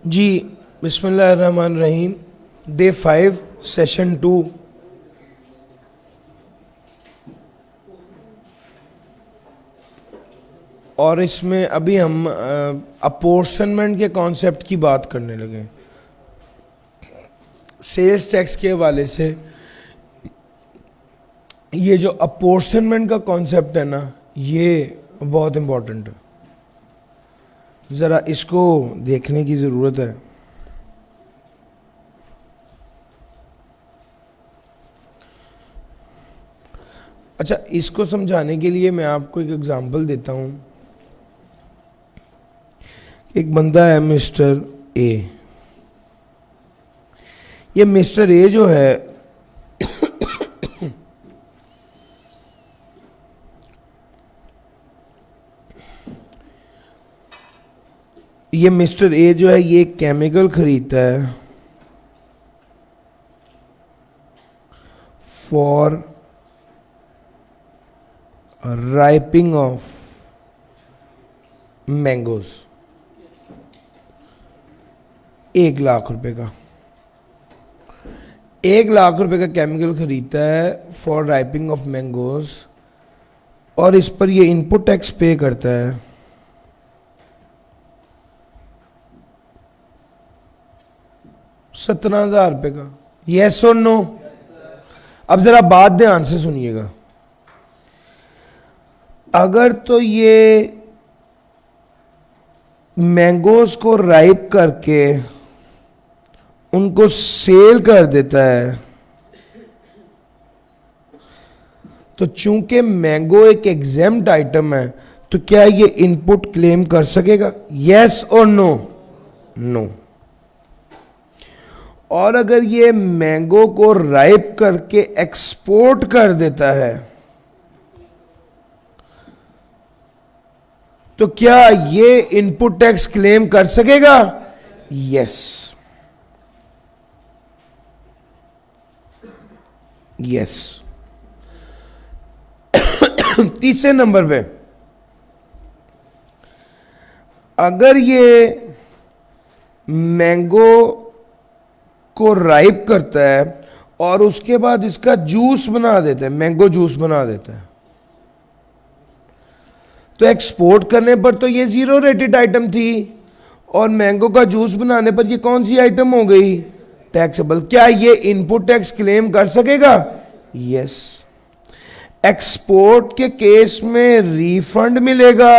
जी, बिस्मिल्लाहिर्रहमानिर्रहीम। Day 5 session 2। और इसमें अभी हम अपोर्शनमेंट के कॉन्सेप्ट की बात करने लगे। सेल्स टैक्स के हवाले से ये जो अपोर्शनमेंट का कॉन्सेप्ट है ना, ये बहुत इम्पोर्टेंट है। ज़रा इसको देखने की ज़रूरत है। अच्छा, इसको समझाने के लिए मैं आपको एक एग्जांपल देता हूँ। एक बंदा है मिस्टर ए। ये मिस्टर ए जो है ये मिस्टर ए जो है ये केमिकल खरीदता है for ripening of mangoes. 1 lakh रुपए का 1 लाख रुपए का केमिकल खरीदता है फॉर राइपिंग ऑफ मैंगोज, और इस पर ये इनपुट टैक्स पे करता है 17,000 रुपए का। यस और नो? अब जरा बात ध्यान से सुनिएगा। अगर तो ये मैंगोज को राइप करके उनको सेल कर देता है, तो चूंकि मैंगो एक एग्जेम्प्ट आइटम है, तो क्या ये इनपुट क्लेम कर सकेगा? यस और नो? नो। और अगर ये मैंगो को राइप करके एक्सपोर्ट कर देता है, तो क्या ये इनपुट टैक्स क्लेम कर सकेगा? यस। यस। तीसरे नंबर पे, अगर ये मैंगो को राइप करता है और उसके बाद इसका जूस बना देता है, मैंगो जूस बना देता है, तो एक्सपोर्ट करने पर तो ये 0 रेटेड आइटम थी, और मैंगो का जूस बनाने पर ये कौन सी आइटम हो गई? टैक्सेबल। क्या ये इनपुट टैक्स क्लेम कर सकेगा? यस। एक्सपोर्ट के केस में रिफंड मिलेगा,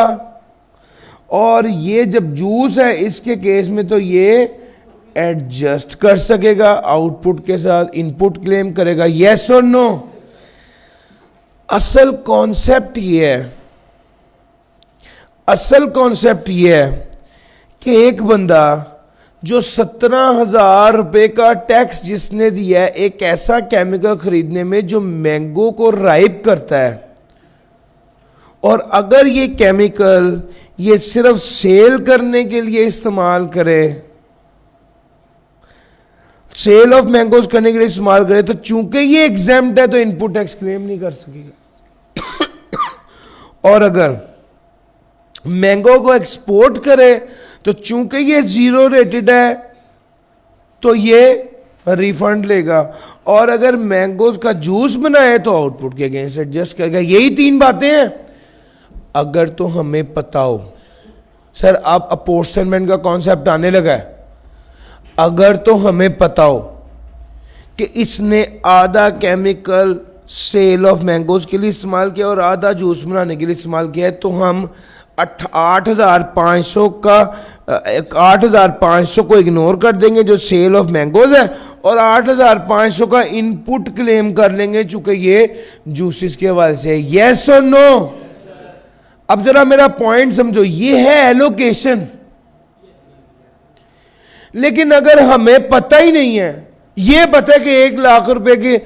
और ये जब जूस है इसके केस में तो ये एडजस्ट कर सकेगा आउटपुट के साथ, इनपुट क्लेम करेगा। यस और नो? असल कॉन्सेप्ट ये है, असल कॉन्सेप्ट ये है कि एक बंदा जो 17,000 रुपए का टैक्स जिसने दिया है एक ऐसा केमिकल खरीदने में जो मैंगो को राइप करता है, और अगर ये केमिकल ये सिर्फ सेल करने के लिए इस्तेमाल करे, सेल ऑफ मैंगोज करने के लिए इस्तेमाल करे, तो चूंकि ये एग्जेम्प्ट है तो इनपुट टैक्स क्लेम नहीं कर सकेगा। और अगर मैंगो को एक्सपोर्ट करे तो चूंकि ये 0 रेटेड है तो ये रिफंड लेगा, और अगर मैंगोज का जूस बनाए तो आउटपुट के अगेंस्ट एडजस्ट करेगा। यही 3 बातें हैं। अगर तो हमें पता हो, सर अब अपोर्शनमेंट का कॉन्सेप्ट आने लगा है, अगर तो हमें पता हो कि इसने आधा केमिकल सेल ऑफ मैंगोज के लिए इस्तेमाल किया और आधा जूस बनाने के लिए इस्तेमाल किया है, तो हम 8,500 का 8,500 को इग्नोर कर देंगे जो सेल ऑफ मैंगोज है, और 8,500 का इनपुट क्लेम कर लेंगे चूंकि ये जूसेस के हवाले से। यस और नो? अब जरा मेरा पॉइंट समझो, ये है एलोकेशन। लेकिन अगर हमें पता ही नहीं है, ये पता है कि 1 लाख रुपए के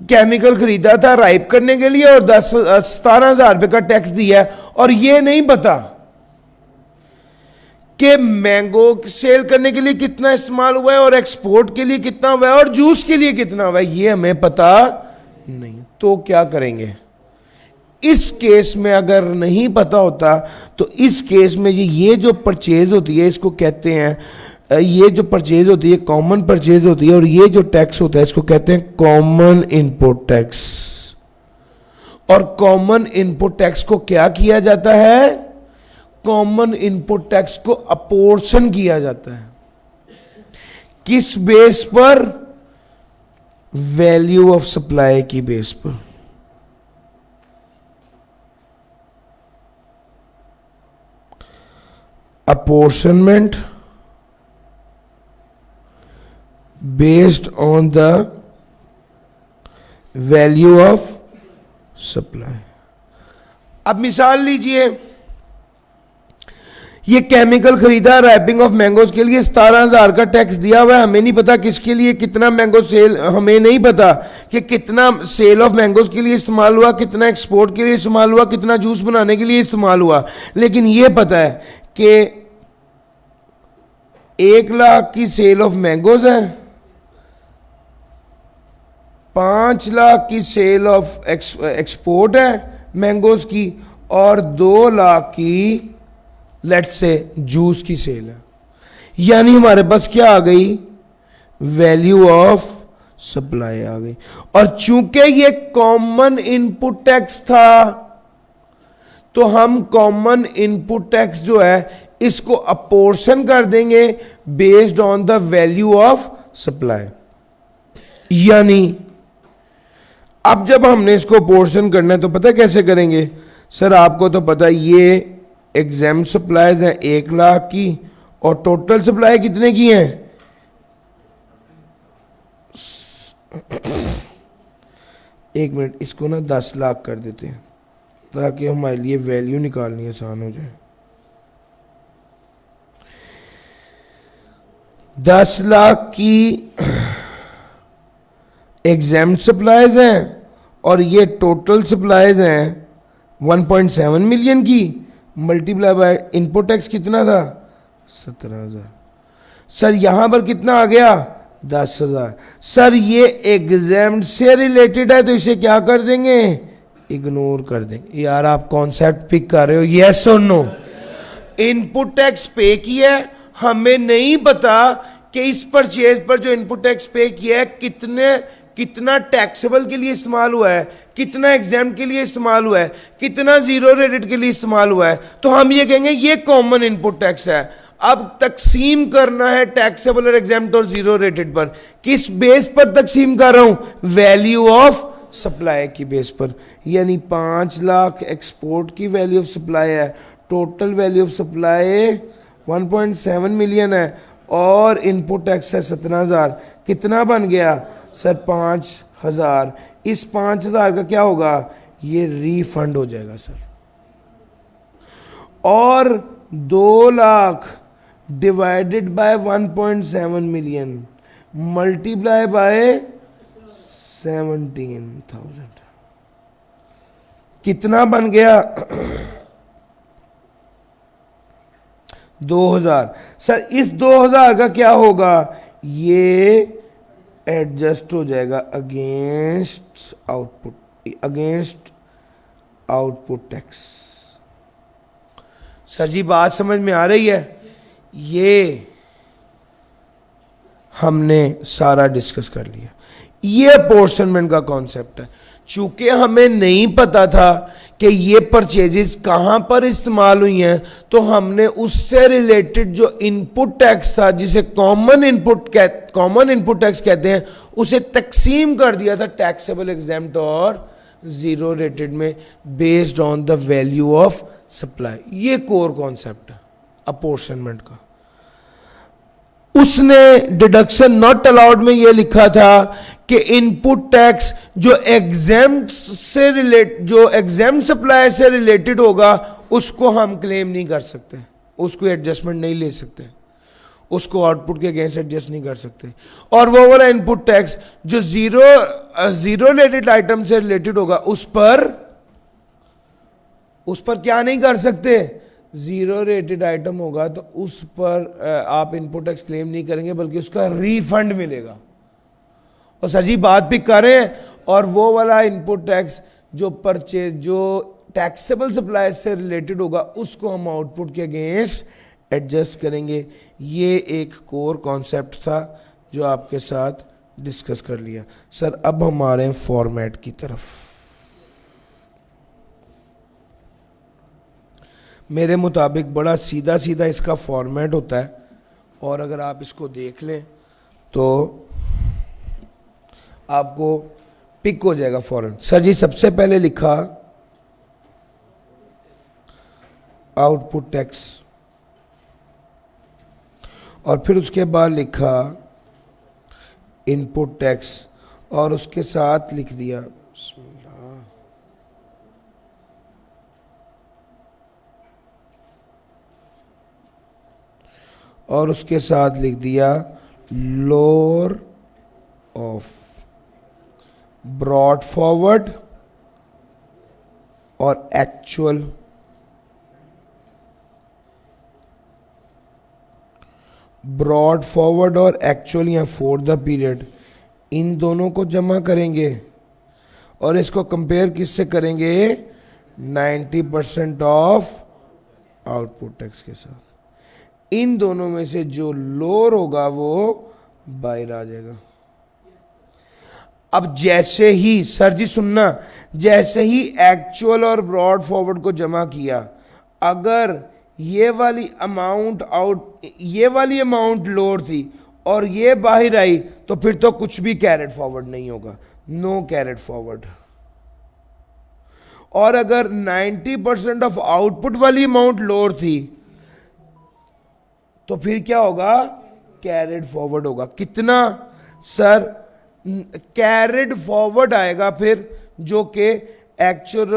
केमिकल खरीदा था राइप करने के लिए और 17,000 रुपए का टैक्स दिया है, और ये नहीं पता कि मैंगो सेल करने के लिए कितना इस्तेमाल हुआ है और एक्सपोर्ट के लिए कितना हुआ है और जूस के लिए कितना हुआ है, ये हमें पता नहीं, तो क्या करेंगे? इस केस में अगर नहीं पता होता तो इस केस में ये जो परचेज होती है इसको कहते हैं ये जो परचेज होती है कॉमन परचेज होती है, और ये जो टैक्स होता है इसको कहते हैं कॉमन इनपुट टैक्स। और कॉमन इनपुट टैक्स को क्या किया जाता है? कॉमन इनपुट टैक्स को अपोर्शन किया जाता है। किस बेस पर? वैल्यू ऑफ सप्लाई की बेस पर। apportionment based on the value of supply। अब मिसाल लीजिए, ये केमिकल खरीदा रैपिंग ऑफ मैंगोज के लिए, 17,000 का टैक्स दिया हुआ है। हमें नहीं पता किसके लिए कितना मैंगो सेल, हमें नहीं पता कि कितना सेल ऑफ मैंगोज के लिए इस्तेमाल हुआ, कितना एक्सपोर्ट के लिए इस्तेमाल हुआ, कितना जूस बनाने के लिए इस्तेमाल हुआ। लेकिन ये पता है कि 1 लाख की सेल ऑफ मैंगोज है, 5 लाख की सेल ऑफ एक्सपोर्ट है मैंगोज की, और 2 लाख की लेट्स से जूस की सेल है। यानी हमारे पास क्या आ गई? वैल्यू ऑफ सप्लाई आ गई। और चूंकि ये कॉमन इनपुट टैक्स था, तो हम कॉमन इनपुट टैक्स जो है इसको अपोर्शन कर देंगे based on the value of supply. यानी अब जब हमने इसको अपोर्शन करना है तो पता है कैसे करेंगे? सर आपको तो पता है ये एग्जाम्प्ट सप्लाईज हैं 1 लाख की, और टोटल सप्लाई कितने की हैं? एक मिनट, इसको ना 10 लाख कर देते हैं ताकि हमारे लिए वैल्यू निकालनी आसान हो जाए। 10 लाख की एग्जाम्प्ट सप्लाईज हैं, और ये टोटल सप्लाईज हैं 1.7 मिलियन की, मल्टीप्लाई बाय इनपुट टैक्स कितना था? 17,000। सर यहां पर कितना आ गया? 10,000। सर ये एग्जाम से रिलेटेड है तो इसे क्या कर देंगे? इग्नोर कर देंगे। यार आप कॉन्सेप्ट पिक कर रहे हो? यस और नो? इनपुट टैक्स पे किया है, हमें नहीं पता कि इस परचेज पर जो इनपुट टैक्स पे किया है कितना टैक्सेबल के लिए इस्तेमाल हुआ है, कितना एग्जाम के लिए इस्तेमाल हुआ है, कितना जीरो रेटेड के लिए इस्तेमाल हुआ है, तो हम ये कहेंगे ये कॉमन इनपुट टैक्स है। अब तकसीम करना है टैक्सेबल और एग्जाम्प्ट और जीरो रेटेड पर। किस बेस पर तकसीम कर रहा हूं? वैल्यू ऑफ सप्लाई की बेस पर। यानी 5 लाख एक्सपोर्ट की वैल्यू ऑफ सप्लाई है, total value of supply 1.7 million है, और इनपुट टैक्स है 17,000। कितना बन गया? सर 5,000। इस 5,000 का क्या होगा? ये रीफंड हो जाएगा सर। और 2 lakh divided by 1.7 million multiply by 17,000 कितना बन गया? 2,000। सर इस 2,000 का क्या होगा? ये एडजस्ट हो जाएगा अगेंस्ट आउटपुट टैक्स। सर जी बात समझ में आ रही है? ये हमने सारा डिस्कस कर लिया। ये अपोर्शनमेंट का कॉन्सेप्ट है। चूंकि हमें नहीं पता था कि ये परचेजेस कहां पर इस्तेमाल हुई हैं, तो हमने उससे रिलेटेड जो इनपुट टैक्स था, जिसे कॉमन इनपुट टैक्स कहते हैं, उसे तकसीम कर दिया था टैक्सेबल, एग्जाम्प्ट और जीरो रेटेड में based on the value of supply. ये कोर कॉन्सेप्ट है अपोर्शनमेंट का। उसने डिडक्शन नॉट अलाउड में यह लिखा था कि इनपुट टैक्स जो एग्जाम्प्ट सप्लाई से रिलेटेड होगा उसको हम क्लेम नहीं कर सकते, उसको एडजस्टमेंट नहीं ले सकते, उसको आउटपुट के अगेंस्ट एडजस्ट नहीं कर सकते। और वो वाला इनपुट टैक्स जो जीरो रिलेटेड आइटम से रिलेटेड होगा उस पर क्या नहीं कर सकते? जीरो रेटेड आइटम होगा तो उस पर आप इनपुट टैक्स क्लेम नहीं करेंगे, बल्कि उसका रीफंड मिलेगा। और सजी बात भी कर रहे हैं। और वो वाला इनपुट टैक्स जो टैक्सेबल सप्लाई से रिलेटेड होगा उसको हम आउटपुट के अगेंस्ट एडजस्ट करेंगे। ये एक कोर कॉन्सेप्ट था जो आपके साथ डिस्कस कर लिया। सर अब हम आ रहे हैं फॉर्मेट की तरफ। मेरे मुताबिक बड़ा सीधा सीधा इसका फॉर्मेट होता है, और अगर आप इसको देख लें तो आपको पिक हो जाएगा फौरन। सर जी सबसे पहले लिखा आउटपुट टैक्स, और फिर उसके बाद लिखा इनपुट टैक्स, और उसके साथ लिख दिया और उसके साथ लिख दिया लोअर ऑफ ब्रॉड फॉरवर्ड और एक्चुअल ब्रॉड फॉरवर्ड और एक्चुअल या फॉर द पीरियड, इन दोनों को जमा करेंगे और इसको कंपेयर किससे करेंगे 90% ऑफ आउटपुट टैक्स के साथ। इन दोनों में से जो लोअर होगा वो बाहर आ जाएगा। अब जैसे ही सर जी सुनना, जैसे ही एक्चुअल और ब्रॉड फॉरवर्ड को जमा किया, अगर ये वाली अमाउंट लोअर थी और ये बाहर आई तो फिर तो कुछ भी कैरेट फॉरवर्ड नहीं होगा, नो कैरेट फॉरवर्ड। और अगर 90% ऑफ आउटपुट वाली अमाउंट लोअर थी तो फिर क्या होगा, कैरेट फॉरवर्ड होगा। कितना सर, कैरेट फॉरवर्ड आएगा फिर, जो कि एक्चुअल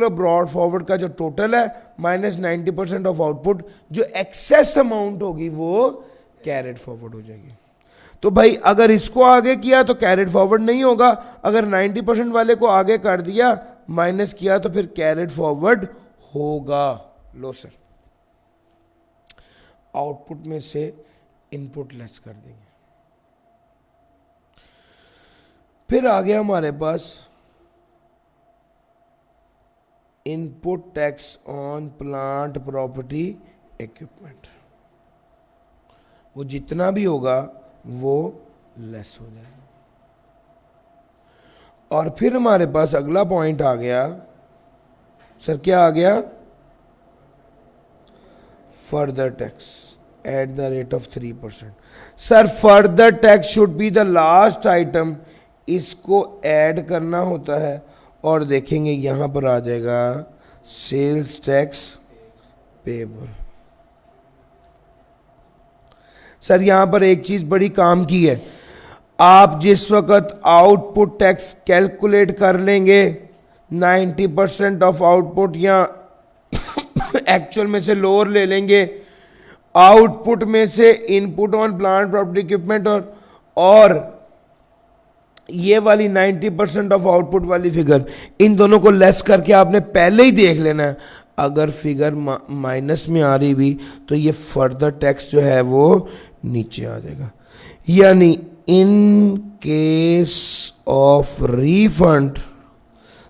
और ब्रॉड फॉरवर्ड का जो टोटल है माइनस 90% ऑफ आउटपुट, जो एक्सेस अमाउंट होगी वो कैरेट फॉरवर्ड हो जाएगी। तो भाई अगर इसको आगे किया तो कैरेट फॉरवर्ड नहीं होगा, अगर 90% वाले को आगे कर दिया माइनस किया तो फिर कैरेट फॉरवर्ड होगा। लो सर, आउटपुट में से इनपुट लेस कर देंगे। फिर आ गया हमारे पास input tax on plant property equipment, वो जितना भी होगा वो लेस हो जाएगा। और फिर हमारे पास अगला पॉइंट आ गया सर, क्या आ गया, further tax at the rate of 3%। Sir further tax should be the last item, इसको ऐड करना होता है, और देखेंगे यहां पर आ जाएगा सेल्स टैक्स पेबल। सर यहां पर एक चीज बड़ी काम की है, आप जिस वक्त आउटपुट टैक्स कैलकुलेट कर लेंगे 90% ऑफ आउटपुट या एक्चुअल में से लोअर ले लेंगे, आउटपुट में से input on plant property equipment और ये वाली 90% ऑफ आउटपुट वाली फिगर, इन दोनों को लेस करके आपने पहले ही देख लेना है। अगर फिगर माइनस में आ रही भी तो ये फर्दर टैक्स जो है वो नीचे आ जाएगा। यानी in case of refund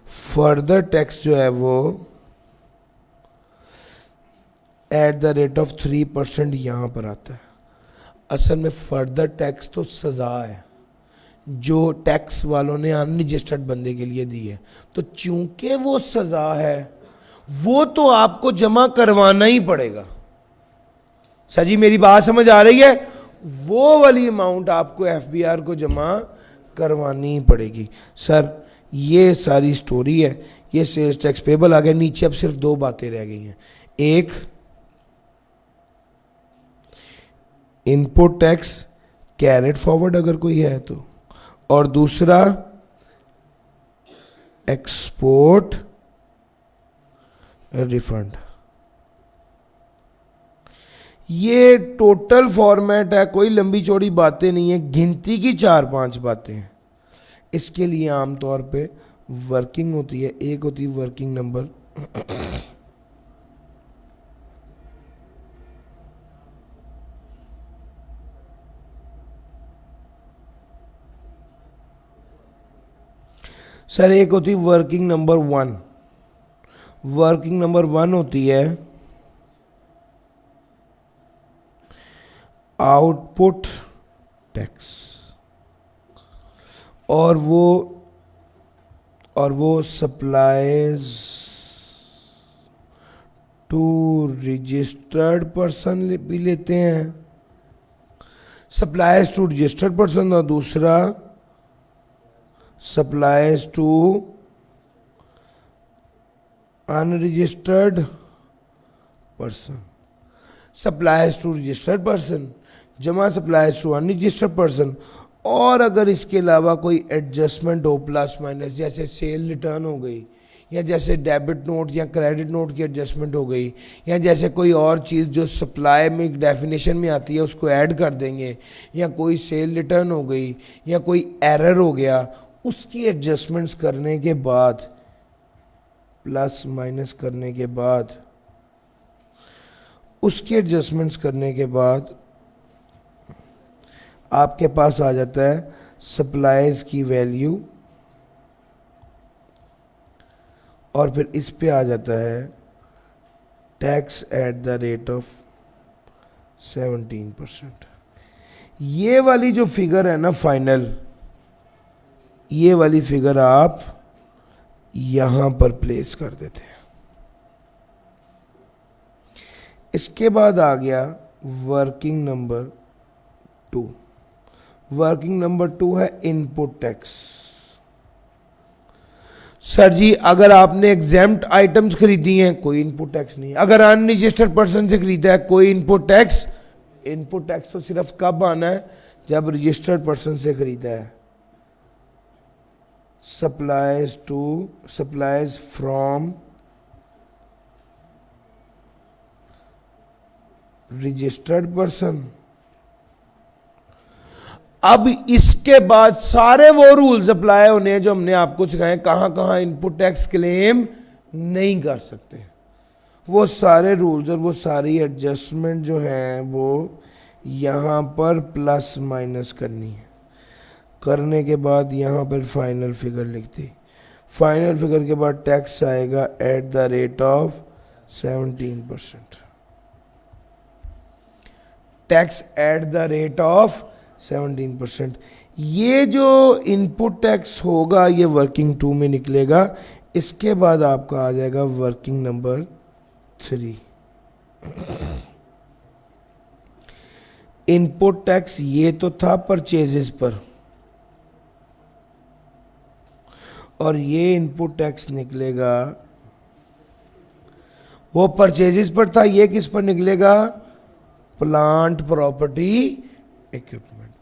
further tax जो है वो एट द रेट ऑफ 3% यहां पर आता है। असल में फर्दर टैक्स तो सजा है जो टैक्स वालों ने अनरजिस्टर्ड बंदे के लिए दी है, तो चूंकि वो सजा है वो तो आपको जमा करवाना ही पड़ेगा। सर जी मेरी बात समझ आ रही है, वो वाली अमाउंट आपको एफबीआर को जमा करवानी ही पड़ेगी। सर ये सारी स्टोरी है, ये सेल्स टैक्स पेबल आ गया। नीचे अब सिर्फ दो बातें रह गई हैं, एक इनपुट टैक्स कैरेट फॉरवर्ड अगर कोई है तो, और दूसरा एक्सपोर्ट रिफंड। ये टोटल फॉर्मेट है, कोई लंबी चौड़ी बातें नहीं है, गिनती की 4-5 बातें हैं। इसके लिए आमतौर पे वर्किंग होती है, एक होती है वर्किंग नंबर, सर एक होती है वर्किंग नंबर 1। वर्किंग नंबर 1 होती है आउटपुट टैक्स, और वो सप्लाईज टू रजिस्टर्ड पर्सन भी लेते हैं, सप्लाईज टू रजिस्टर्ड पर्सन, और दूसरा supplies to unregistered person. Supplies to registered person जमा सप्लाईज टू अनरजिस्टर्ड पर्सन, और अगर इसके अलावा कोई एडजस्टमेंट हो प्लस माइनस, जैसे सेल रिटर्न हो गई, या जैसे डेबिट नोट या क्रेडिट नोट की एडजस्टमेंट हो गई, या जैसे कोई और चीज़ जो सप्लाई में एक डेफिनेशन में आती है उसको ऐड कर देंगे, या कोई सेल रिटर्न हो गई, या कोई एरर हो गया, उसकी एडजस्टमेंट्स करने के बाद, प्लस माइनस करने के बाद, उसकी एडजस्टमेंट्स करने के बाद आपके पास आ जाता है सप्लाईज की वैल्यू, और फिर इस पे आ जाता है tax at the rate of 17%। ये वाली जो फिगर है ना फाइनल, ये वाली फिगर आप यहां पर प्लेस कर देते हैं। इसके बाद आ गया वर्किंग नंबर 2। वर्किंग नंबर 2 है इनपुट टैक्स। सर जी अगर आपने एग्जेम्प्ट आइटम्स खरीदी हैं कोई इनपुट टैक्स नहीं, अगर अनरजिस्टर्ड पर्सन से खरीदा है कोई इनपुट टैक्स। इनपुट टैक्स तो सिर्फ कब आना है जब रजिस्टर्ड पर्सन से खरीदा है। Supplies from registered person. अब इसके बाद सारे वो रूल्स अप्लाई होने हैं जो हमने आपको सिखाए, कहां कहां इनपुट टैक्स क्लेम नहीं कर सकते। वो सारे रूल्स और वो सारी एडजस्टमेंट जो है वो यहां पर प्लस माइनस करनी है। करने के बाद यहां पर फाइनल फिगर लिखती। फाइनल फिगर के बाद टैक्स आएगा eight the rate of 17%। Tax at the rate of 17%। ये जो इनपुट टैक्स होगा ये वर्किंग 2 में निकलेगा। इसके बाद आपका आ जाएगा वर्किंग नंबर 3। इनपुट टैक्स ये तो था परचेजेस पर, और ये इनपुट टैक्स निकलेगा, वो परचेजेस पर था, ये किस पर निकलेगा? प्लांट प्रॉपर्टी इक्विपमेंट पर।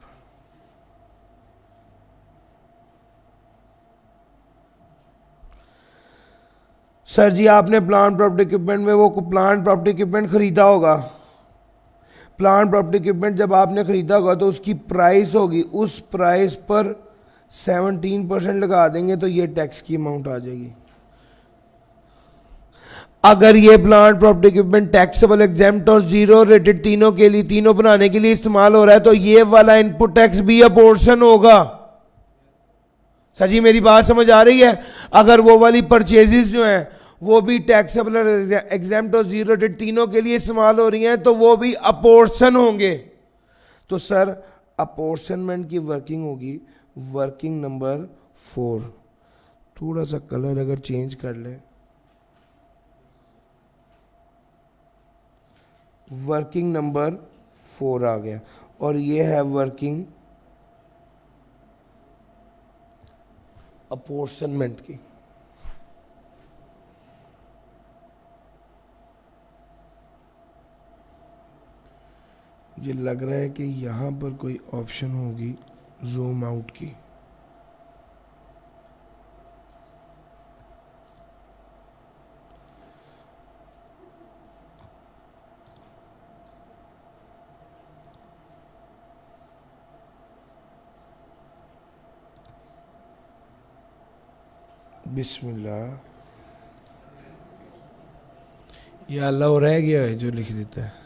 सर जी आपने प्लांट प्रॉपर्टी इक्विपमेंट में वो प्लांट प्रॉपर्टी इक्विपमेंट खरीदा होगा। प्लांट प्रॉपर्टी इक्विपमेंट जब आपने खरीदा होगा तो उसकी प्राइस होगी, उस प्राइस पर 17% लगा देंगे तो ये टैक्स की अमाउंट आ जाएगी। अगर ये plant property equipment taxable, exempt और जीरो रेटेड तीनों के लिए, तीनों बनाने के लिए इस्तेमाल हो रहा है तो ये वाला इनपुट टैक्स भी अपोर्शन होगा। सर जी मेरी बात समझ आ रही है? अगर वो वाली परचेजेस जो हैं वो भी टैक्सेबल, एग्जेम्प्ट और जीरो रेटेड तीनों के लिए इस्तेमाल हो रही हैं तो वो भी अपोर्शन होंगे। तो सर अपोर्शनमेंट की वर्किंग होगी वर्किंग नंबर 4। थोड़ा सा कलर अगर चेंज कर ले, वर्किंग नंबर 4 आ गया, और ये है वर्किंग अपोर्शनमेंट की। मुझे लग रहा है कि यहां पर कोई ऑप्शन होगी जूम आउट की। बिस्मिल्लाह, या अल्लाह वो रह गया है जो लिख देता है।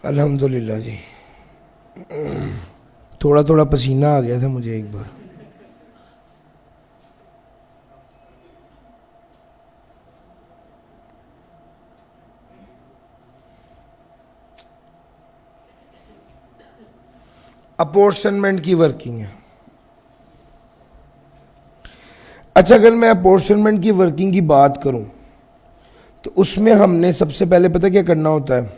अल्हम्दुलिल्लाह जी, थोड़ा थोड़ा पसीना आ गया था मुझे एक बार। अपॉर्शनमेंट की वर्किंग है। अच्छा, अगर मैं अपॉर्शनमेंट की वर्किंग की बात करूं तो उसमें हमने सबसे पहले पता क्या करना होता है,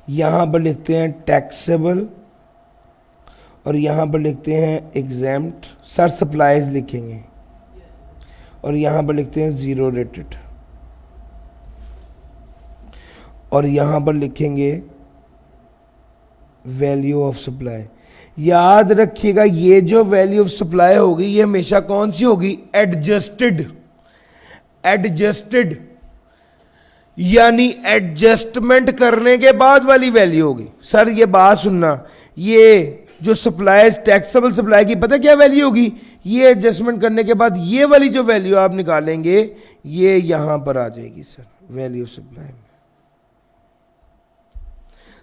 यहां पर लिखते हैं टैक्सेबल और यहां पर लिखते हैं एग्जैम्प्ट, सर सप्लाईज लिखेंगे और यहां पर लिखते हैं जीरो रेटेड और यहां पर लिखेंगे वैल्यू ऑफ सप्लाई। याद रखिएगा ये जो वैल्यू ऑफ सप्लाई होगी ये हमेशा कौन सी होगी, एडजस्टेड। एडजस्टेड यानी एडजस्टमेंट करने के बाद वाली वैल्यू होगी। सर ये बात सुनना, ये जो सप्लाई टैक्सेबल सप्लाई की पता क्या वैल्यू होगी, ये एडजस्टमेंट करने के बाद ये वाली जो वैल्यू आप निकालेंगे ये यहां पर आ जाएगी सर वैल्यू ऑफ सप्लाई में।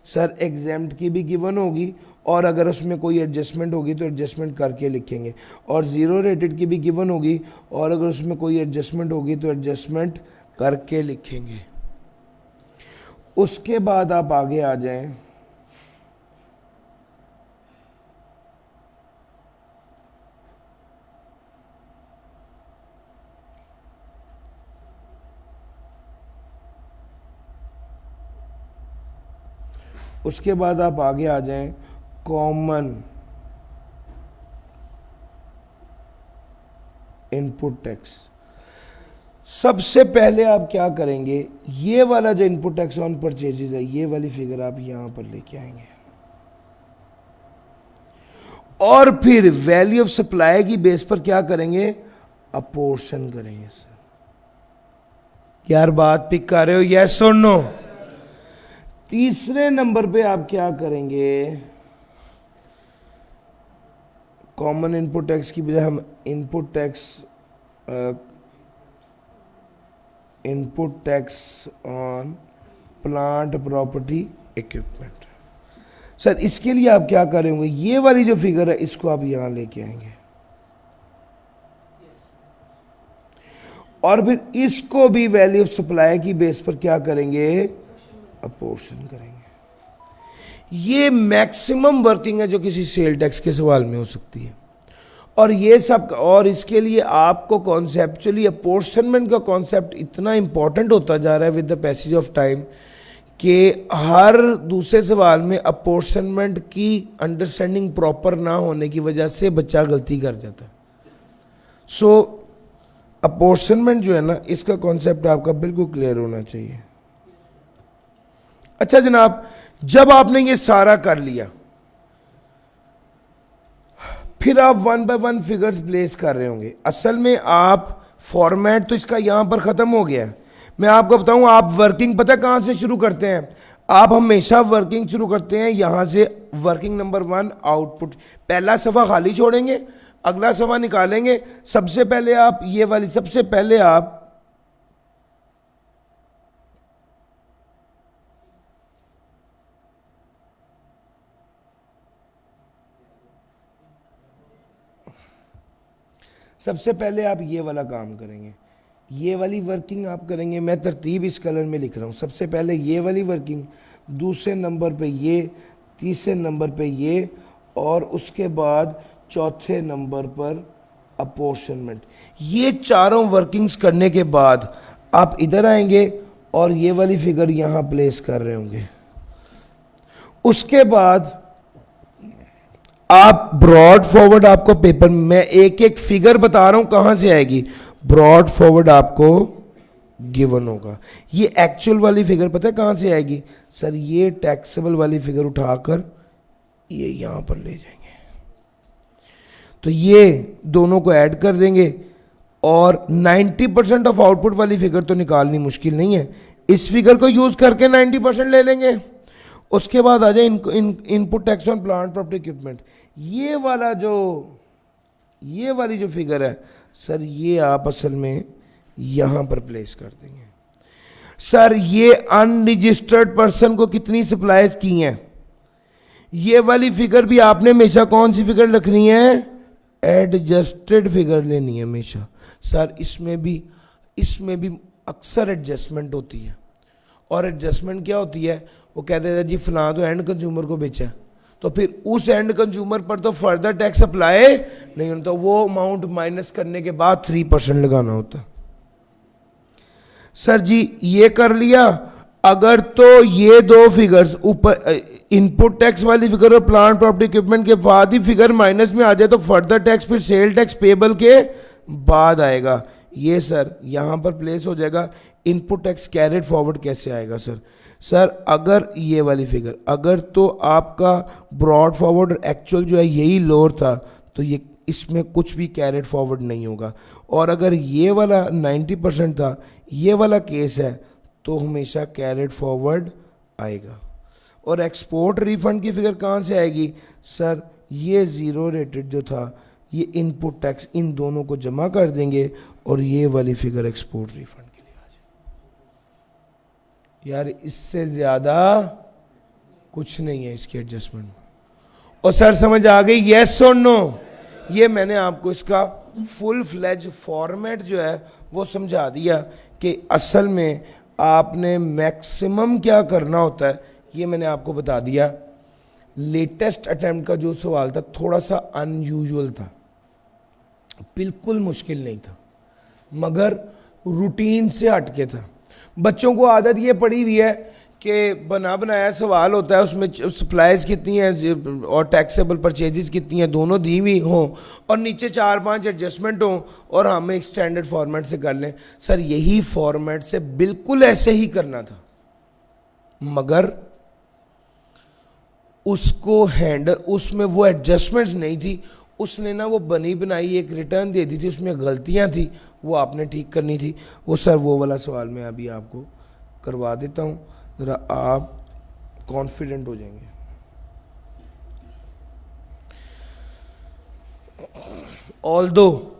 सर एग्जैम्प्ट की भी गिवन होगी और अगर उसमें कोई एडजस्टमेंट होगी तो एडजस्टमेंट करके लिखेंगे, और जीरो रेटेड की भी गिवन होगी और अगर उसमें कोई एडजस्टमेंट होगी तो एडजस्टमेंट करके लिखेंगे। उसके बाद आप आगे आ जाएं, उसके बाद आप आगे आ जाएं कॉमन इनपुट टैक्स। सबसे पहले आप क्या करेंगे, ये वाला जो इनपुट टैक्स ऑन परचेजेस है ये वाली फिगर आप यहां पर लेके आएंगे और फिर वैल्यू ऑफ सप्लाई की बेस पर क्या करेंगे, अपोर्शन करेंगे। सर यार बात पिक कर रहे हो, यस और नो। तीसरे नंबर पे आप क्या करेंगे, कॉमन इनपुट टैक्स की बजाय हम input tax on plant property equipment. Sir इसके लिए आप क्या करेंगे, ये वाली जो फिगर है इसको आप यहां लेके आएंगे और फिर इसको भी वैल्यू ऑफ सप्लाई की बेस पर क्या करेंगे, अपोर्शन करेंगे। ये मैक्सिमम वर्किंग है जो किसी सेल टैक्स के सवाल में हो सकती है। और ये सब, और इसके लिए आपको कॉन्सेप्चुअली अपोर्शनमेंट का कॉन्सेप्ट इतना इंपॉर्टेंट होता जा रहा है with the passage of time कि हर दूसरे सवाल में अपोर्शनमेंट की अंडरस्टैंडिंग प्रॉपर ना होने की वजह से बच्चा गलती कर जाता है। सो अपोर्शनमेंट जो है ना, इसका कॉन्सेप्ट आपका बिल्कुल क्लियर होना चाहिए। अच्छा जनाब, जब आपने ये सारा कर लिया फिर आप one by one figures place कर रहे होंगे। असल में आप फॉर्मेट तो इसका यहां पर खत्म हो गया है। मैं आपको बताऊं, आप वर्किंग पता कहां से शुरू करते हैं, आप हमेशा वर्किंग शुरू करते हैं यहां से, वर्किंग नंबर 1 आउटपुट। पहला सफ़ा खाली छोड़ेंगे, अगला सफ़ा निकालेंगे। सबसे पहले आप ये वाली, सबसे पहले आप ये वाला काम करेंगे, ये वाली वर्किंग आप करेंगे। मैं तरतीब इस कलर में लिख रहा हूँ। सबसे पहले ये वाली वर्किंग, दूसरे नंबर पे ये, तीसरे नंबर पे ये, और उसके बाद चौथे नंबर पर अपोर्शनमेंट। ये चारों वर्किंग्स करने के बाद आप इधर आएंगे और ये वाली फिगर यहाँ प्लेस कर रहे होंगे। उसके बाद आप ब्रॉड फॉरवर्ड, आपको पेपर में मैं एक एक फिगर बता रहा हूं कहां से आएगी, ब्रॉड फॉरवर्ड आपको गिवन होगा। ये एक्चुअल वाली फिगर पता है कहां से आएगी, सर ये टैक्सेबल वाली फिगर उठाकर ये यहां पर ले जाएंगे, तो ये दोनों को ऐड कर देंगे और 90% ऑफ आउटपुट वाली फिगर तो निकालनी मुश्किल नहीं है। इस फिगर को यूज करके 90% ले लेंगे। उसके बाद आ जाए input tax on plant property equipment. ये वाली जो फिगर है सर, ये आप असल में यहां पर प्लेस कर देंगे। सर ये अनरजिस्टर्ड पर्सन को कितनी सप्लाईज की हैं, ये वाली फिगर भी आपने हमेशा कौन सी फिगर रखनी है, एडजस्टेड फिगर लेनी है हमेशा। सर इसमें भी अक्सर एडजस्टमेंट होती है, और एडजस्टमेंट क्या होती है, वो कहते हैं जी फलां तो एंड कंज्यूमर को बेचा, तो फिर उस एंड कंज्यूमर पर तो फर्दर टैक्स अप्लाई नहीं होता, वो अमाउंट माइनस करने के बाद 3% लगाना होता। सर जी ये कर लिया। अगर तो ये दो फिगर्स ऊपर इनपुट टैक्स वाली फिगर और प्लांट प्रॉपर्टी इक्विपमेंट के बाद ही फिगर माइनस में आ जाए तो फर्दर टैक्स फिर सेल टैक्स पेबल के बाद आएगा। ये सर यहां पर प्लेस हो जाएगा। इनपुट टैक्स कैरेड फॉरवर्ड कैसे आएगा सर? सर अगर ये वाली फिगर, अगर तो आपका ब्रॉड फॉरवर्ड एक्चुअल जो है यही लोअर था तो ये इसमें कुछ भी कैरेड फॉरवर्ड नहीं होगा, और अगर ये वाला 90% था, ये वाला केस है, तो हमेशा कैरेड फॉरवर्ड आएगा। और एक्सपोर्ट रिफंड की फिगर कहाँ से आएगी? सर ये जीरो रेटेड जो था, ये इनपुट टैक्स इन दोनों को जमा कर देंगे और ये वाली फिगर एक्सपोर्ट रिफंड के लिए आ जाए। यार इससे ज्यादा कुछ नहीं है इसकी एडजस्टमेंट। और सर समझ आ गई? यस और नो? ये मैंने आपको इसका फुल फ्लेज फॉर्मेट जो है वो समझा दिया कि असल में आपने मैक्सिमम क्या करना होता है, ये मैंने आपको बता दिया। लेटेस्ट अटेम्प्ट का जो सवाल था थोड़ा सा अनयूजुअल था, बिल्कुल मुश्किल नहीं था, मगर रूटीन से हटके था। बच्चों को आदत ये पड़ी हुई है कि बना बनाया सवाल होता है, उसमें सप्लाईज कितनी है और टैक्सेबल परचेजेस कितनी है दोनों दी हुई हों, और नीचे 4-5 एडजस्टमेंट हों, और हम एक स्टैंडर्ड फॉर्मेट से कर लें। सर यही फॉर्मेट से बिल्कुल ऐसे ही करना था, मगर उसको हैंडल, उसमें वो एडजस्टमेंट्स नहीं थी, उसने ना वो बनी बनाई एक रिटर्न दे दी थी, उसमें गलतियां थी, वो आपने ठीक करनी थी। वो सर वो वाला सवाल मैं अभी आपको करवा देता हूँ, ज़रा आप कॉन्फिडेंट हो जाएंगे। ऑल्दो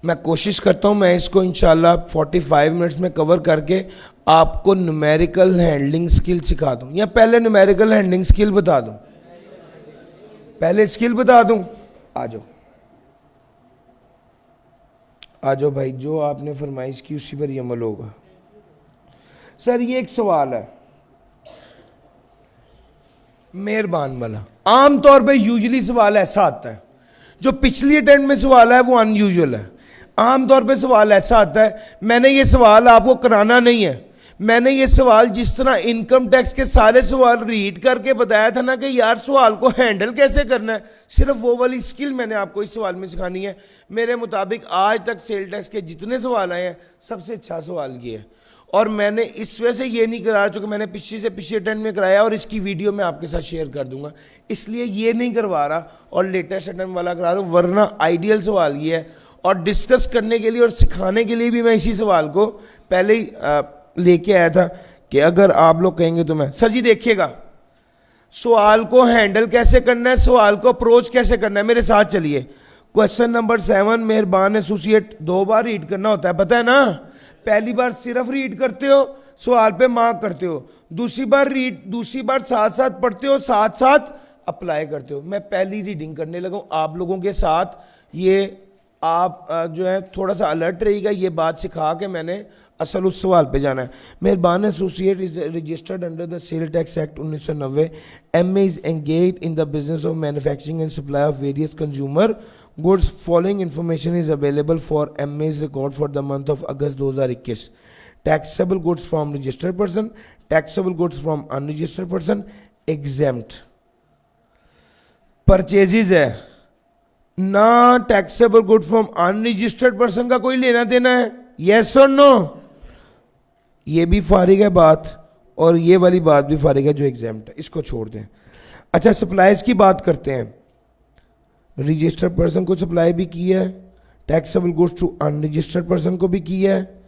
मैं कोशिश करता हूँ मैं इसको इंशाल्लाह 45 मिनट्स में कवर करके आपको न्यूमेरिकल हैंडलिंग स्किल सिखा दूँ, या पहले न्यूमेरिकल हैंडलिंग स्किल बता दूँ? पहले स्किल बता दूँ? आ जाओ भाई, जो आपने फरमाइश की उसी पर ही अमल होगा। सर ये एक सवाल है मेहरबान वाला, आमतौर पे यूजुअली सवाल ऐसा आता है, जो पिछली अटेम्प्ट में सवाल है वो अनयूजुअल है। आमतौर पे सवाल ऐसा आता है, मैंने ये सवाल आपको कराना नहीं है, मैंने ये सवाल जिस तरह इनकम टैक्स के सारे सवाल रीड करके बताया था ना कि यार सवाल को हैंडल कैसे करना है, सिर्फ वो वाली स्किल मैंने आपको इस सवाल में सिखानी है। मेरे मुताबिक आज तक सेल टैक्स के जितने सवाल आए हैं सबसे अच्छा सवाल ये है, और मैंने इस वजह से ये नहीं करा चूँकि मैंने पिछली से पिछले अटेम्प्ट में कराया, और इसकी वीडियो मैं आपके साथ शेयर कर दूंगा, इसलिए ये नहीं करवा रहा और लेटेस्ट अटेम्प्ट वाला करा रहा हूँ, वरना आइडियल सवाल ये है। और डिस्कस करने के लिए और सिखाने के लिए भी मैं इसी सवाल को पहले ही लेके आया था कि अगर आप लोग कहेंगे तो मैं, सर जी देखिएगा सवाल को हैंडल कैसे करना है, सवाल को अप्रोच कैसे करना है, मेरे साथ चलिए। क्वेश्चन नंबर 7, मेहरबान एसोसिएट 2 बार रीड करना होता है, पता है ना? पहली बार सिर्फ रीड करते हो, सवाल पे मार्क करते हो, दूसरी बार साथ साथ पढ़ते हो, साथ साथ अप्लाई करते हो। मैं पहली रीडिंग करने लगा हूं आप लोगों के साथ, ये आप जो है थोड़ा सा अलर्ट रहिएगा, ये बात सिखा के मैंने असल उस सवाल पे जाना है। मेहरबान associate is registered under the sale tax act 1990। MA is engage in the business of manufacturing and supply of various consumer goods. Following information is available for MA's record for the month of August 2021. Taxable goods from registered person, taxable goods from unregistered person, exempt purchases है ना, taxable good from unregistered person का कोई लेना देना है? yes or no? ये भी फारिग है बात, और ये वाली बात भी फारिग है जो एग्जाम्प्ट है, इसको छोड़ दें। अच्छा सप्लाईज की बात करते हैं। रजिस्टर्ड पर्सन को सप्लाई भी की है, taxable goods to unregistered person को भी की है,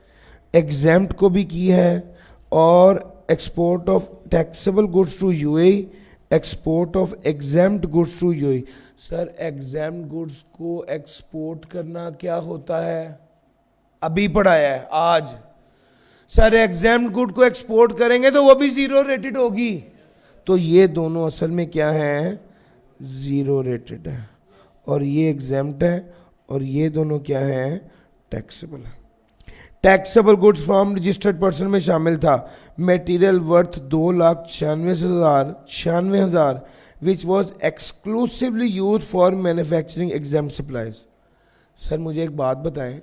एग्जाम्प्ट को भी की है, और export of taxable goods to UAE, export of exempt goods to UAE. Sir exempt goods को एक्सपोर्ट करना क्या होता है? अभी पढ़ाया है आज। सर एग्जाम्प्ट गुड को एक्सपोर्ट करेंगे तो वो भी जीरो रेटेड होगी, तो ये दोनों असल में क्या है? जीरो रेटेड है। और ये एग्जेम्प्ट है, और ये दोनों क्या हैं, टैक्सेबल है। Taxable goods from registered person में शामिल था material worth 2,96,000 which was exclusively use for manufacturing exempt supplies. Sir मुझे एक बात बताएं,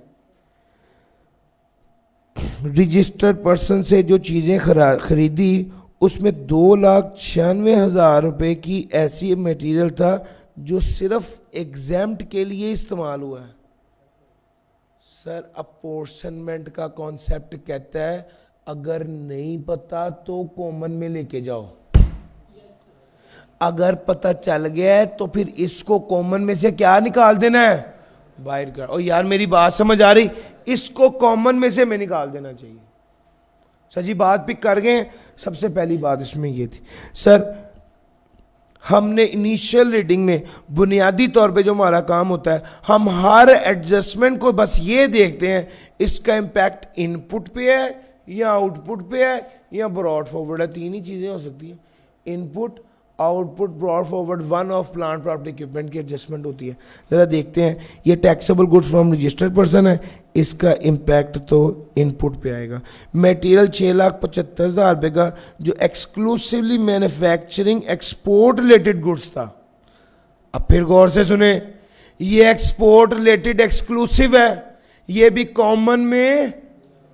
रजिस्टर्ड पर्सन से जो चीज़ें खरीदी उसमें 2,96,000 रुपये की ऐसी मटेरियल था जो सिर्फ एग्जाम्प्ट के लिए इस्तेमाल हुआ है। सर अपोर्शनमेंट का कॉन्सेप्ट कहता है अगर नहीं पता तो कॉमन में लेके जाओ, अगर पता चल गया है तो फिर इसको कॉमन में से क्या निकाल देना है, बाहर कर। और यार मेरी बात समझ आ रही, इसको कॉमन में से मैं निकाल देना चाहिए। सर जी बात पिक कर गए। सबसे पहली बात इसमें ये थी सर, हमने इनिशियल रीडिंग में बुनियादी तौर पे जो हमारा काम होता है, हम हर एडजस्टमेंट को बस ये देखते हैं इसका इम्पैक्ट इनपुट पे है या आउटपुट पे है या ब्रॉड फॉरवर्ड है। तीन ही चीज़ें हो सकती हैं, input, output, brought forward. One of plant property equipment की एडजस्टमेंट होती है। ज़रा देखते हैं, ये taxable goods from registered person है, इसका इम्पैक्ट तो इनपुट पे आएगा। मटेरियल 6,75,000 रुपये का जो exclusively manufacturing export related goods था। अब फिर गौर से सुने, ये एक्सपोर्ट रिलेटेड एक्सक्लूसिव है, ये भी कॉमन में,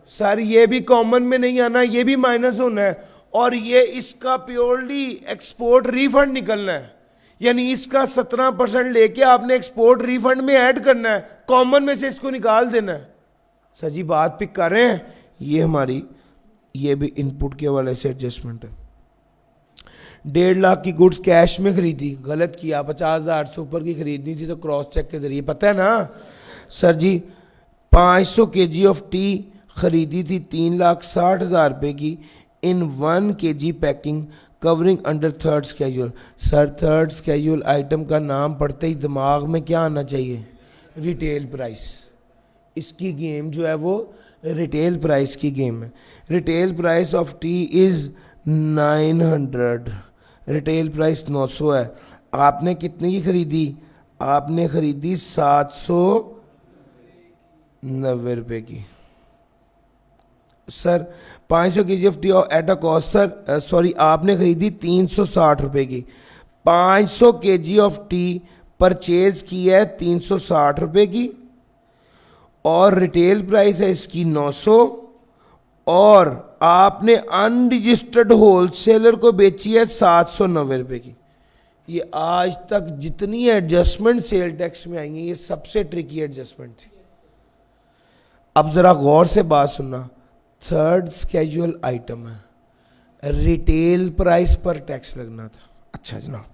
सर ये भी कॉमन में नहीं आना, ये भी माइनस होना है, और ये इसका प्योरली एक्सपोर्ट रिफंड निकलना है। यानी इसका 17% लेके आपने एक्सपोर्ट रिफंड में ऐड करना है, कॉमन में से इसको निकाल देना है। सर जी बात पिक कर रहे हैं, ये हमारी ये भी इनपुट के हवाले से एडजस्टमेंट है। 1.5 लाख की गुड्स कैश में खरीदी, गलत किया, 50,000 से ऊपर की खरीदनी थी तो क्रॉस चेक के जरिए, पता है ना। Sir ji 500 kg of tea खरीदी थी 3,60,000 रुपये की in 1 kg packing covering under third schedule. Sir third schedule item का नाम पढ़ते ही दिमाग में क्या आना चाहिए, रिटेल प्राइस। इसकी गेम जो है वो रिटेल प्राइस की गेम है। Retail price of T is 900, retail price 900 है। आपने कितने की खरीदी, आपने खरीदी 790 रुपये की। Sir 500 kg of T at a cost, sir sorry आपने खरीदी 360 रुपये की। 500 kg ऑफ टी परचेज की है 360 रुपये की, और रिटेल प्राइस है इसकी 900, और आपने अनरजिस्टर्ड होलसेलर को बेची है 790 रुपये की। ये आज तक जितनी एडजस्टमेंट सेल टैक्स में आएंगी ये सबसे ट्रिकी एडजस्टमेंट थी। अब जरा गौर से बात सुनना, थर्ड स्केड्यूल आइटम है, रिटेल प्राइस पर टैक्स लगना था। अच्छा जनाब,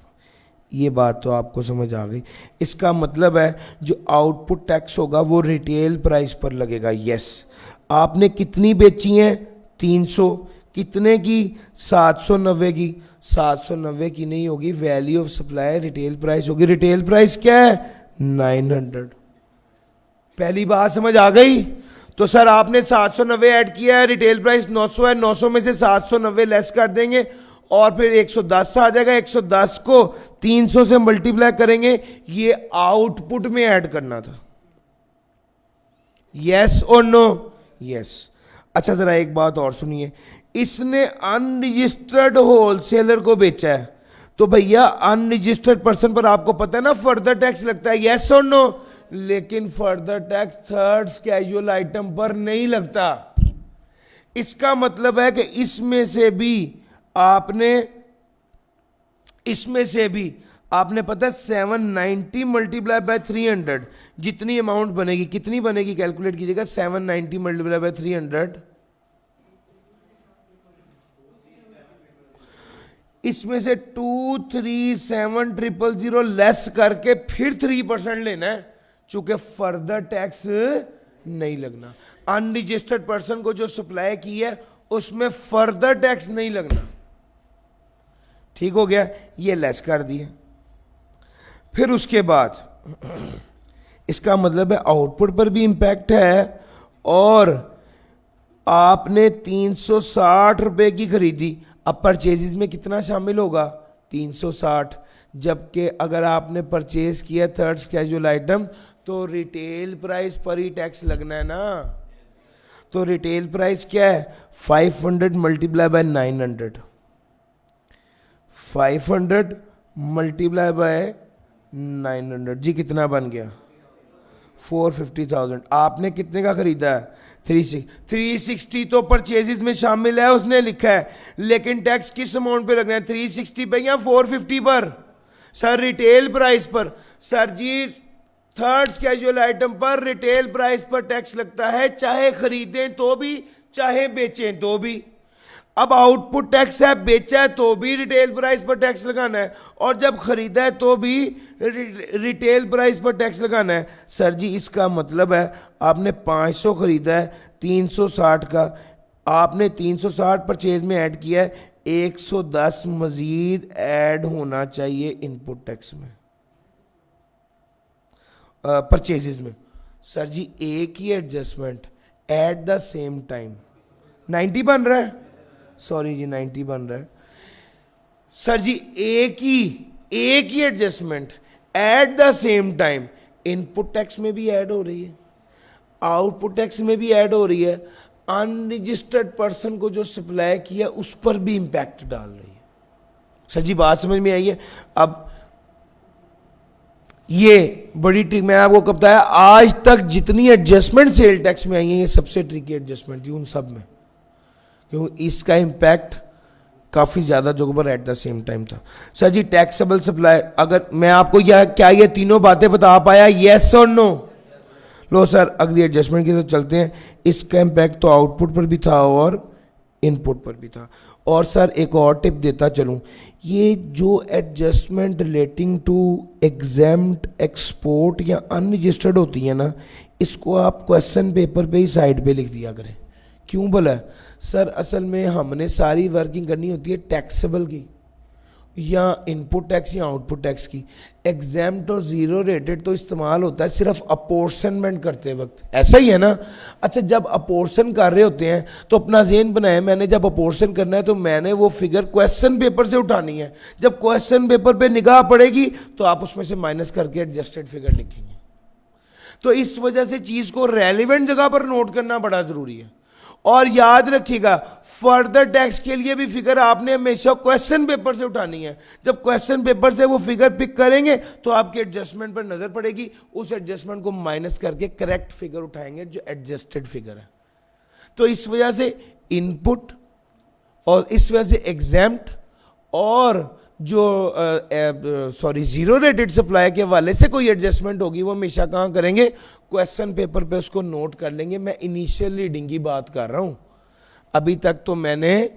ये बात तो आपको समझ आ गई। इसका मतलब है जो आउटपुट टैक्स होगा वो रिटेल प्राइस पर लगेगा। यस, आपने कितनी बेची हैं, 300, कितने की, 790 की। 790 की नहीं होगी, value of supply retail price होगी। रिटेल प्राइस क्या है, 900। पहली बात समझ आ गई। तो सर आपने 790 ऐड किया है, रिटेल प्राइस 900 है, 900 में से 790 लेस कर देंगे और फिर 110 आ जाएगा। 110 को 300 से मल्टीप्लाई करेंगे, ये आउटपुट में ऐड करना था। यस और नो, यस। अच्छा जरा एक बात और सुनिए, इसने अनरजिस्टर्ड होलसेलर को बेचा है, तो भैया अनरजिस्टर्ड पर्सन पर आपको पता है ना फर्दर टैक्स लगता है, यस और नो। लेकिन further tax third schedule item पर नहीं लगता। इसका मतलब है कि इसमें से भी आपने पता है 790 मल्टीप्लाई बाय 300 जितनी अमाउंट बनेगी, कितनी बनेगी कैलकुलेट कीजिएगा। 790 मल्टीप्लाई बाय 300, इसमें से 237,000 लेस करके फिर 3% लेना है, चूंकि फर्दर टैक्स नहीं लगना। अनरजिस्टर्ड पर्सन को जो सप्लाई की है उसमें फर्दर टैक्स नहीं लगना। ठीक हो गया, ये लेस कर दिए। फिर उसके बाद इसका मतलब है आउटपुट पर भी इंपैक्ट है, और आपने 360 रुपए की खरीदी। अब परचेजेस में कितना शामिल होगा, 360, जबकि अगर आपने परचेज किया थर्ड स्केड्यूल आइटम तो रिटेल प्राइस पर ही टैक्स लगना है ना। तो रिटेल प्राइस क्या है, 500 मल्टीप्लाई बाय 900, 500 मल्टीप्लाई बाय 900 जी कितना बन गया, 450,000। आपने कितने का खरीदा है, 360 तो परचेजेस में शामिल है, उसने लिखा है, लेकिन टैक्स किस अमाउंट पे लगना है, 360 पे या 450 पर। सर रिटेल प्राइस पर, सर जी थर्ड स्केड्यूल आइटम पर रिटेल प्राइस पर टैक्स लगता है, चाहे खरीदें तो भी चाहे बेचें तो भी। अब आउटपुट टैक्स है, बेचा है तो भी रिटेल प्राइस पर टैक्स लगाना है, और जब खरीदा है तो भी रिटेल प्राइस पर टैक्स लगाना है। सर जी इसका मतलब है आपने 500 खरीदा है, 360 का आपने 360 परचेज में ऐड किया है, 110 मजीद ऐड होना चाहिए इनपुट टैक्स में, परचेजेस में। सर जी एक ही adjustment at the same time 90 बन रहा है, सॉरी जी 90 बन रहा है। सर जी एक ही adjustment at the same time input tax में भी ऐड हो रही है, आउटपुट टैक्स में भी ऐड हो रही है, अनरजिस्टर्ड पर्सन को जो सप्लाई किया उस पर भी इंपैक्ट डाल रही है। सर जी बात समझ में आई है। अब ये बड़ी ट्रिक मैं आपको कब बताया, आज तक जितनी एडजस्टमेंट सेल टैक्स में आई है ये सबसे ट्रिकी एडजस्टमेंट थी उन सब में, क्योंकि इसका इंपैक्ट काफी ज्यादा जगह पर एट द सेम टाइम था। सर जी टैक्सेबल सप्लाई, अगर मैं आपको क्या ये तीनों बातें बता पाया, यस और नो? लो सर अगली एडजस्टमेंट की तरफ चलते हैं। इसका इम्पैक्ट तो आउटपुट पर भी था और इनपुट पर भी था। और सर एक और टिप देता चलूं, ये जो adjustment relating to exempt, export या अनरजिस्टर्ड होती है ना, इसको आप क्वेश्चन पेपर पे ही साइड पे लिख दिया करें। क्यों बोला? सर असल में हमने सारी वर्किंग करनी होती है टैक्सेबल की या इनपुट टैक्स या आउटपुट टैक्स की। एग्जेम्प्ट और जीरो रेटेड तो इस्तेमाल होता है सिर्फ अपोर्शनमेंट करते वक्त, ऐसा ही है ना। अच्छा जब अपोर्शन कर रहे होते हैं तो अपना ज़हन बनाए, मैंने जब अपोर्शन करना है तो मैंने वो फिगर क्वेश्चन पेपर से उठानी है। जब क्वेश्चन पेपर पे निगाह पड़ेगी तो आप उसमें से माइनस करके एडजस्टेड फिगर लिखेंगे। तो इस वजह से चीज़ को रेलिवेंट जगह पर नोट करना बड़ा ज़रूरी है। और याद रखिएगा फर्दर टैक्स के लिए भी फिगर आपने हमेशा क्वेश्चन पेपर से उठानी है। जब क्वेश्चन पेपर से वो फिगर पिक करेंगे तो आपके एडजस्टमेंट पर नजर पड़ेगी, उस एडजस्टमेंट को माइनस करके करेक्ट फिगर उठाएंगे जो एडजस्टेड फिगर है। तो इस वजह से इनपुट और इस वजह से एग्जेम्प्ट और जो जीरो रेटेड सप्लाई के वाले से कोई एडजस्टमेंट होगी वो हमेशा कहाँ करेंगे, क्वेश्चन पेपर पे उसको नोट कर लेंगे। मैं इनिशियल रीडिंग की बात कर रहा हूँ, अभी तक तो मैंने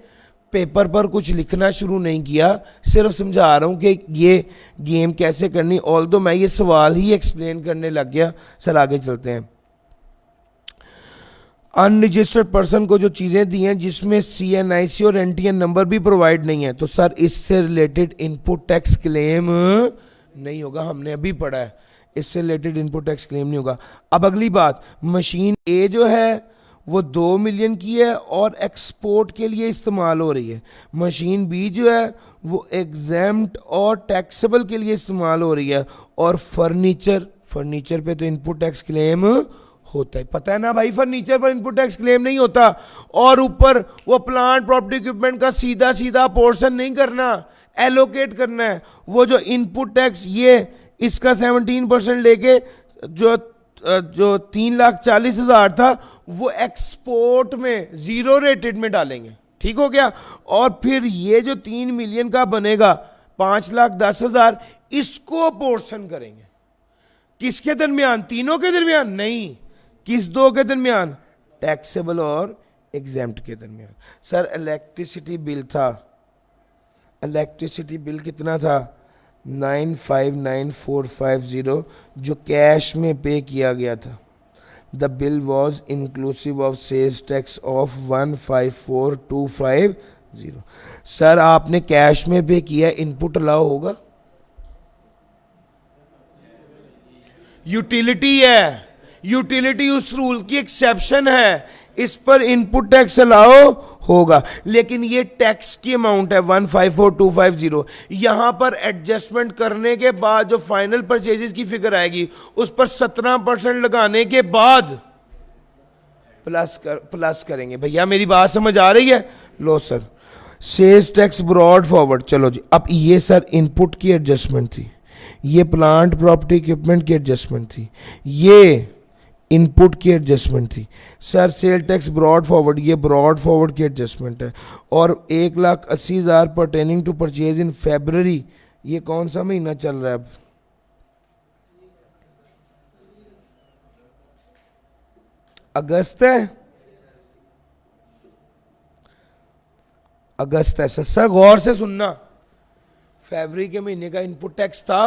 पेपर पर कुछ लिखना शुरू नहीं किया, सिर्फ समझा रहा हूँ कि ये गेम कैसे करनी। ऑल्दो मैं ये सवाल ही एक्सप्लेन करने लग गया। सर आगे चलते हैं। अनरजिस्टर्ड पर्सन को जो चीज़ें दी हैं जिसमें CNIC और NTN नंबर भी प्रोवाइड नहीं है, तो सर इससे रिलेटेड इनपुट टैक्स क्लेम नहीं होगा। हमने अभी पढ़ा है, इससे रिलेटेड इनपुट टैक्स क्लेम नहीं होगा। अब अगली बात, मशीन A जो है वो 2 मिलियन की है और एक्सपोर्ट के लिए इस्तेमाल हो रही है। मशीन B जो है वो एग्जेम्प्ट और टैक्सेबल के लिए इस्तेमाल हो रही है। और फर्नीचर पे तो इनपुट टैक्स क्लेम होता है, पता है ना भाई, फर्नीचर पर इनपुट टैक्स क्लेम नहीं होता। और ऊपर वो प्लांट प्रॉपर्टी इक्विपमेंट का सीधा सीधा पोर्शन नहीं करना, एलोकेट करना है। वो जो इनपुट टैक्स ये इसका 17% लेके जो 3,40,000 था वो एक्सपोर्ट में जीरो रेटेड में डालेंगे, ठीक हो गया। और फिर ये जो 3 मिलियन का बनेगा 5,10,000 इसको पोर्शन करेंगे किसके दरमियान, तीनों के दरमियान नहीं, किस दो के दरमियान, टैक्सेबल और एग्जेम्प्ट के दरमियान। सर इलेक्ट्रिसिटी बिल था, इलेक्ट्रिसिटी बिल कितना था, 959450 जो कैश में पे किया गया था। The bill was inclusive of sales tax of 154,250। Sir आपने कैश में पे किया, इनपुट अलाउ होगा? यूटिलिटी है, यूटिलिटी उस रूल की एक्सेप्शन है, इस पर इनपुट टैक्स अलाउ होगा, लेकिन ये टैक्स की अमाउंट है 154250। यहां पर एडजस्टमेंट करने के बाद जो फाइनल परचेजेस की फिगर आएगी उस पर 17% लगाने के बाद प्लस करेंगे। भैया मेरी बात समझ आ रही है? लो sir, sales tax brought forward, चलो जी। अब ये सर इनपुट की एडजस्टमेंट थी, ये प्लांट प्रॉपर्टी इक्विपमेंट की एडजस्टमेंट थी, ये इनपुट की एडजस्टमेंट थी। Sir sale tax brought forward, ये ब्रॉड फॉरवर्ड की एडजस्टमेंट है। और 1,80,000 pertaining to purchase in February, ये कौन सा महीना चल रहा है अब? अगस्त है, अगस्त है सर, गौर से सुनना। फरवरी के महीने का इनपुट टैक्स था,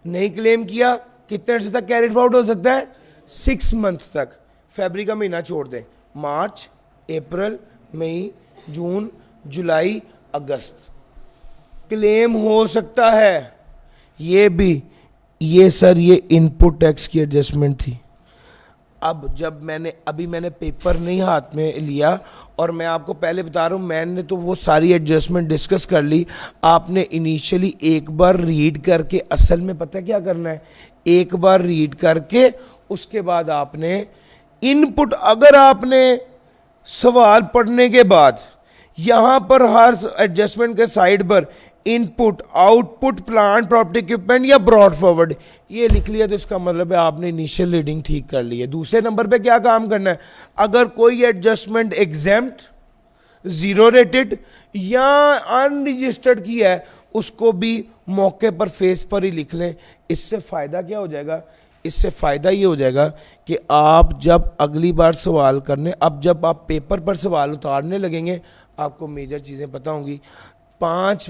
नहीं क्लेम किया, कितने अर्से तक कैरिड फॉरवर्ड हो सकता है? 6 मंथ तक। फरवरी का महीना छोड़ दें, मार्च, अप्रैल, मई, जून, जुलाई, अगस्त क्लेम हो सकता है। ये भी, ये सर ये इनपुट टैक्स की एडजस्टमेंट थी। अब जब मैंने पेपर नहीं हाथ में लिया, और मैं आपको पहले बता रहा हूँ, मैंने तो वो सारी एडजस्टमेंट डिस्कस कर ली। आपने इनिशियली एक बार रीड करके, असल में पता है क्या करना है, एक बार रीड करके उसके बाद आपने इनपुट, अगर आपने सवाल पढ़ने के बाद यहां पर हर एडजस्टमेंट के साइड पर input, output, plant property equipment या ब्रॉड फॉरवर्ड ये लिख लिया, तो इसका मतलब है आपने इनिशियल रीडिंग ठीक कर ली है। दूसरे नंबर पे क्या काम करना है, अगर कोई एडजस्टमेंट एग्जेम्प्ट, जीरो रेटेड या अनरजिस्टर्ड की है, उसको भी मौके पर फेस पर ही लिख लें। इससे फायदा क्या हो जाएगा? इससे फायदा ये हो जाएगा कि आप जब अगली बार सवाल करने, अब जब आप पेपर पर सवाल उतारने लगेंगे, आपको मेजर चीज़ें पता होंगी। 5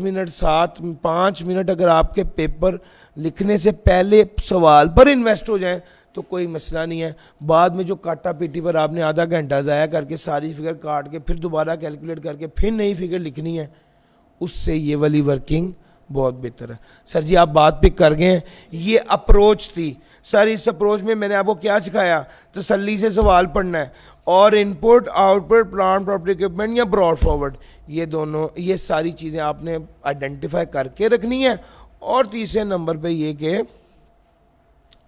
मिनट अगर आपके पेपर लिखने से पहले सवाल पर इन्वेस्ट हो जाएं तो कोई मसला नहीं है। बाद में जो काटा पीटी पर आपने आधा घंटा ज़ाया करके सारी फिगर काट के फिर दोबारा कैलकुलेट करके फिर नई फिगर लिखनी है, उससे ये वाली वर्किंग बहुत बेहतर है। सर जी आप बात पिक कर गए हैं, ये अप्रोच थी सर। इस अप्रोच में मैंने आपको क्या सिखाया? तसल्ली से सवाल पढ़ना है, और input, output, plant property equipment या ब्रॉड फॉरवर्ड, ये दोनों, ये सारी चीज़ें आपने आइडेंटिफाई करके रखनी है। और तीसरे नंबर पे ये कि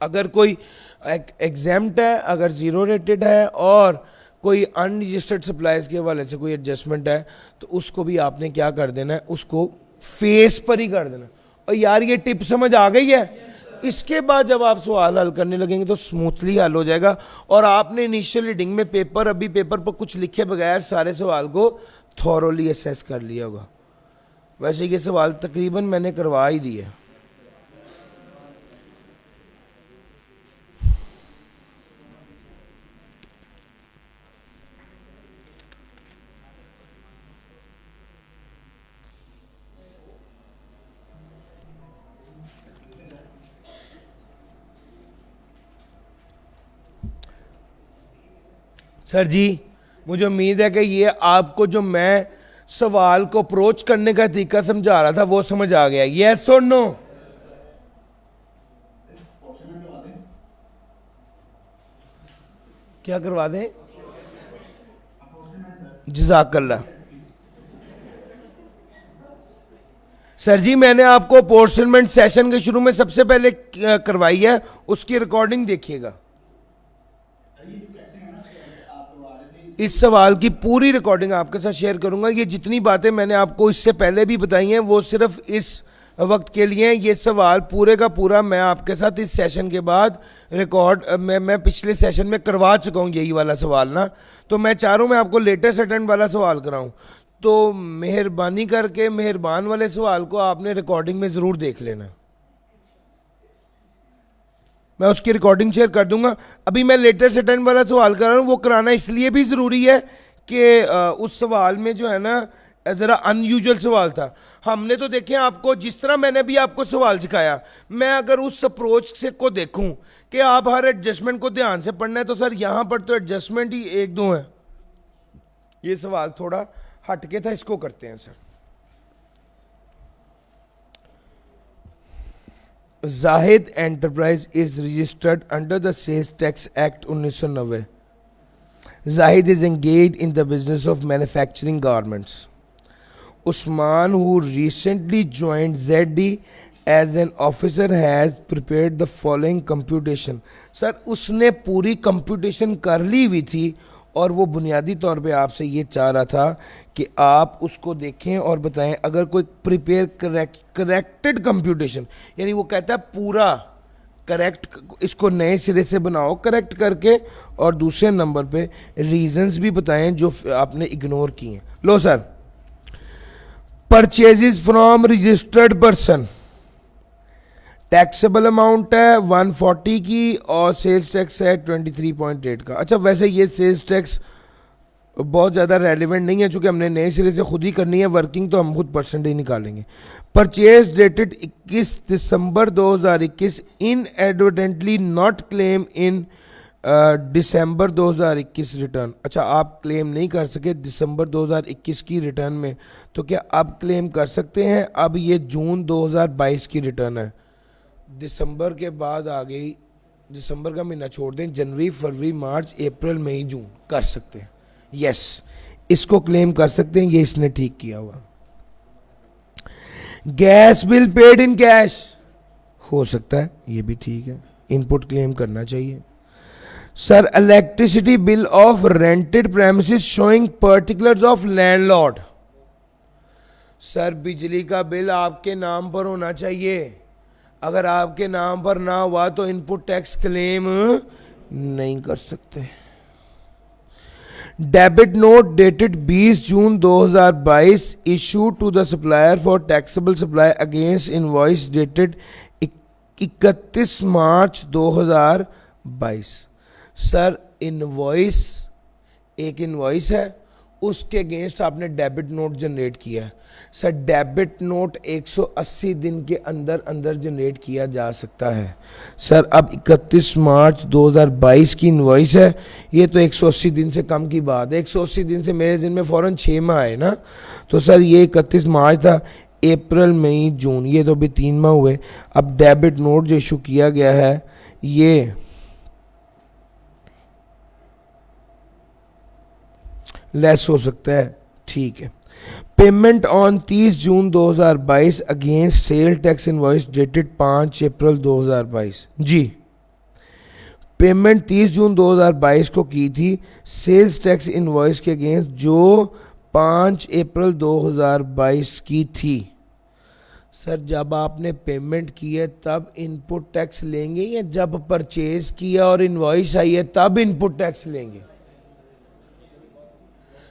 अगर कोई एग्जाम्प्ट है, अगर जीरो रेटेड है और कोई अनरजिस्टर्ड सप्लाईज के हवाले से कोई एडजस्टमेंट है, तो उसको भी आपने क्या कर देना है, उसको फेस पर ही कर देना। और यार ये टिप समझ आ गई है? इसके बाद जब आप सवाल हल करने लगेंगे तो स्मूथली हल हो जाएगा। और आपने इनिशियल रीडिंग में पेपर, अभी पेपर पर कुछ लिखे बगैर सारे सवाल को थॉरोली असेस कर लिया होगा। वैसे ये सवाल तकरीबन मैंने करवा ही दिए। सर जी मुझे उम्मीद है कि ये आपको जो मैं सवाल को अप्रोच करने का तरीका समझा रहा था वो समझ आ गया। यस और नो? क्या करवा दें? जज़ाकल्लाह। सर जी मैंने आपको अपोर्शनमेंट सेशन के शुरू में सबसे पहले करवाई है, उसकी रिकॉर्डिंग देखिएगा। इस सवाल की पूरी रिकॉर्डिंग आपके साथ शेयर करूंगा। ये जितनी बातें मैंने आपको इससे पहले भी बताई हैं वो सिर्फ इस वक्त के लिए हैं। ये सवाल पूरे का पूरा मैं आपके साथ इस सेशन के बाद रिकॉर्ड मैं पिछले सेशन में करवा चुका हूँ यही वाला सवाल ना। तो मैं चाह रहा हूँ मैं आपको लेटेस्ट अटेम्प्ट वाला सवाल कराऊँ, तो मेहरबानी करके मेहरबान वाले सवाल को आपने रिकॉर्डिंग में ज़रूर देख लेना। मैं उसकी रिकॉर्डिंग शेयर कर दूंगा। अभी मैं लेटेस्ट अटेम्प्ट वाला सवाल कर रहा हूँ, वो कराना इसलिए भी ज़रूरी है कि उस सवाल में जो है ना ज़रा अनयूजुअल सवाल था। हमने तो देखें आपको जिस तरह मैंने भी आपको सवाल सिखाया, मैं अगर उस अप्रोच से को देखूं कि आप हर एडजस्टमेंट को ध्यान से पढ़ना है, तो सर यहाँ पर तो एडजस्टमेंट ही 1-2 है। ये सवाल थोड़ा हटके था, इसको करते हैं sir. Zahid enterprise is registered under the sales tax act 1990। Zahid is engaged in the business of manufacturing garments. Usman, who recently joined ZD as an officer, has prepared the following computation. Sir उसने पूरी computation कर ली हुई थी और वो बुनियादी तौर पे आपसे ये चाह रहा था कि आप उसको देखें और बताएं अगर कोई प्रिपेयर करेक्टेड कंप्यूटेशन, यानी वो कहता है पूरा करेक्ट, इसको नए सिरे से बनाओ करेक्ट करके, और दूसरे नंबर पे रीजंस भी बताएं जो आपने इग्नोर किए हैं. लो sir, purchases from registered person, taxable amount है 140 की और सेल्स टैक्स है 23.8 का. अच्छा वैसे ये सेल्स टैक्स बहुत ज़्यादा रेलिवेंट नहीं है चूंकि हमने नए सिरे से खुद ही करनी है वर्किंग, तो हम खुद परसेंटेज निकालेंगे. Purchase dated 21 December 2021 inadvertently not claim in December 2021 return. अच्छा आप क्लेम नहीं कर सके दिसंबर 2021 की रिटर्न में, तो क्या अब क्लेम कर सकते हैं? अब ये जून 2022 की रिटर्न है, दिसंबर के बाद आ गई, दिसंबर का महीना छोड़ दें, जनवरी फरवरी मार्च अप्रैल मई जून कर सकते हैं. यस इसको क्लेम कर सकते हैं, ये इसने ठीक किया हुआ. Gas bill paid in cash हो सकता है, ये भी ठीक है, इनपुट क्लेम करना चाहिए. Sir electricity bill of rented premises showing particulars of landlord. Sir बिजली का बिल आपके नाम पर होना चाहिए, अगर आपके नाम पर ना हुआ तो इनपुट टैक्स क्लेम नहीं कर सकते. Debit note dated 20 June 2022 issue to the supplier for taxable supply against invoice dated 31 March 2022. Sir invoice, एक इनवॉइस है उसके अगेंस्ट आपने डेबिट नोट जनरेट किया है. सर डेबिट नोट 180 दिन के अंदर अंदर जनरेट किया जा सकता है. सर अब 31 मार्च 2022 की इनवॉइस है, ये तो 180 दिन से कम की बात है. 180 दिन से मेरे दिन में फ़ौरन 6 माह आए ना, तो सर ये 31 मार्च था, अप्रैल मई जून, ये तो अभी 3 माह हुए. अब डेबिट नोट जो इशू किया गया है ये लेस हो सकता है, ठीक है. Payment on 30 June 2022 against sale tax invoice dated 5 April 2022. जी पेमेंट 30 जून 2022 को की थी सेल्स टैक्स इनवॉइस के अगेंस्ट जो 5 अप्रैल 2022 की थी. सर जब आपने पेमेंट की है तब इनपुट टैक्स लेंगे या जब परचेज किया और इनवॉइस आई है तब इनपुट टैक्स लेंगे?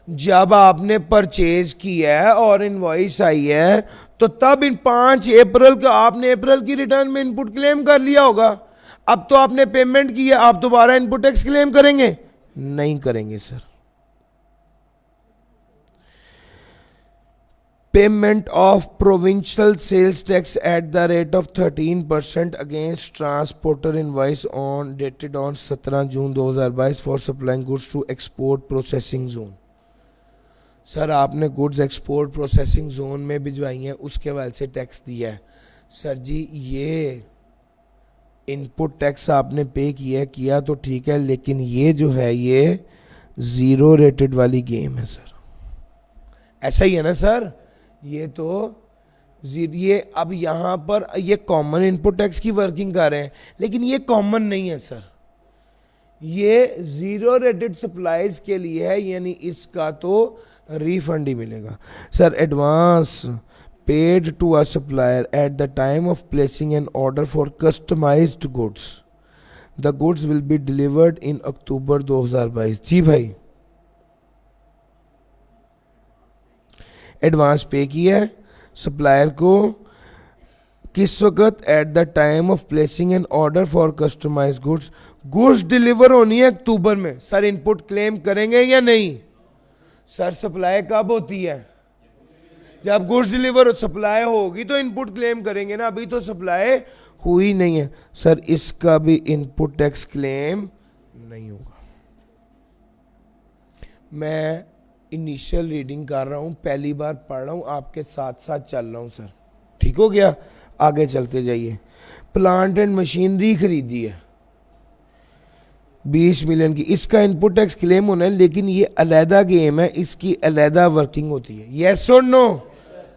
जब आपने परचेज किया है और इनवॉइस आई है तो तब इन 5 अप्रैल का आपने अप्रैल की रिटर्न में इनपुट क्लेम कर लिया होगा. अब तो आपने पेमेंट की है, आप दोबारा इनपुट टैक्स क्लेम करेंगे? नहीं करेंगे sir. Payment of provincial sales tax at the rate of 13% against transporter invoice on dated on 17 June 2022 for supplying goods to export processing zone. Sir आपने गुड्स एक्सपोर्ट प्रोसेसिंग जोन में भिजवाई हैं, उसके हवाले से टैक्स दिया है. सर जी ये इनपुट टैक्स आपने पे किया तो ठीक है, लेकिन ये जो है ये ज़ीरो रेटेड वाली गेम है सर. ऐसा ही है ना सर? ये तो ये अब यहाँ पर ये कॉमन इनपुट टैक्स की वर्किंग कर रहे हैं, लेकिन ये कॉमन नहीं है सर, ये ज़ीरो रेटेड सप्लाईज के लिए है, यानी इसका तो रिफंड ही मिलेगा. Sir advance paid to a supplier at the time of placing an order for customised goods, the goods will be delivered in October 2022. जी भाई एडवांस पे किया है सप्लायर को किस वक्त? At the time of placing an order for customised goods. Goods deliver होनी है अक्टूबर में. सर इनपुट क्लेम करेंगे या नहीं? सर सप्लाई कब होती है? जब गुड्स डिलीवर सप्लाई होगी तो इनपुट क्लेम करेंगे ना, अभी तो सप्लाई हुई नहीं है. सर इसका भी इनपुट टैक्स क्लेम नहीं होगा. मैं इनिशियल रीडिंग कर रहा हूं, पहली बार पढ़ रहा हूं, आपके साथ साथ चल रहा हूं सर. ठीक हो गया? आगे चलते जाइए. प्लांट एंड मशीनरी खरीदी है 20 मिलियन की, इसका इनपुट टैक्स क्लेम होना है, लेकिन ये अलहदा गेम है, इसकी अलहदा वर्किंग होती है। यस और नो?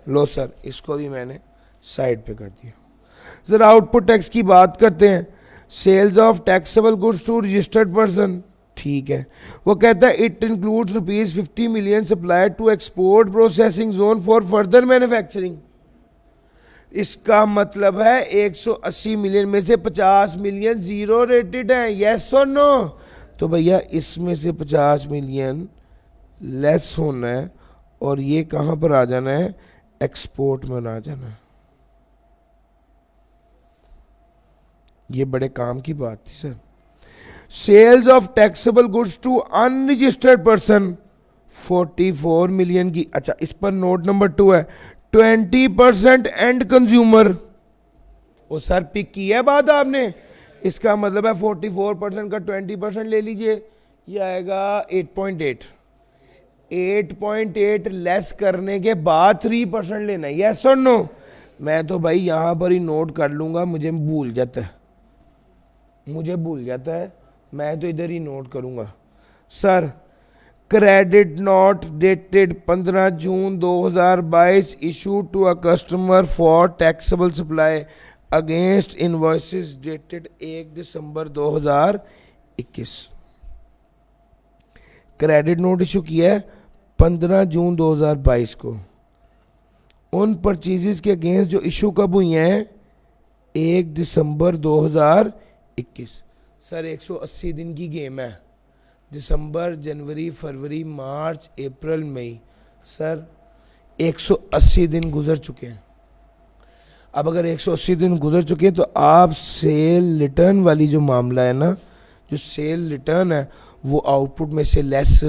लो सर, इसको भी मैंने साइड पे कर दिया। सर आउटपुट टैक्स की बात करते हैं। Sales of taxable goods to registered person, ठीक है, वो कहता है it includes ₹50 million supplied to export processing zone for further manufacturing. इसका मतलब है 180 मिलियन में से 50 मिलियन जीरो रेटेड है। यस और नो? तो भैया इसमें से 50 मिलियन लेस होना है और ये कहां पर आ जाना है? एक्सपोर्ट में आ जाना है। ये बड़े काम की बात थी sir. Sales of taxable goods to unregistered person 44 million की। अच्छा, इस पर नोट नंबर 2 है, 20% एंड कंज्यूमर। वो सर पिक की है बात आपने, इसका मतलब है 44% का 20% ले लीजिए, ये आएगा 8.8। 8.8 लेस करने के बाद 3% लेना है। यस और नो? मैं तो भाई यहां पर ही नोट कर लूंगा, मुझे भूल जाता है, मैं तो इधर ही नोट करूंगा। Sir credit note dated 15 June 2022 issue to a customer for taxable supply against invoices dated 1 December 2021। Credit note issue किया है 15 जून 2022 को। उन परचेजेस के अगेंस्ट जो इशू कब हुई हैं? 1 दिसंबर 2021। सर 180 दिन की गेम है, दिसंबर, जनवरी, फरवरी, मार्च, अप्रैल, मई। सर 180 दिन गुजर चुके हैं। अब अगर 180 दिन गुजर चुके हैं तो आप सेल रिटर्न वाली जो मामला है ना, जो सेल रिटर्न है, वो आउटपुट में से लेस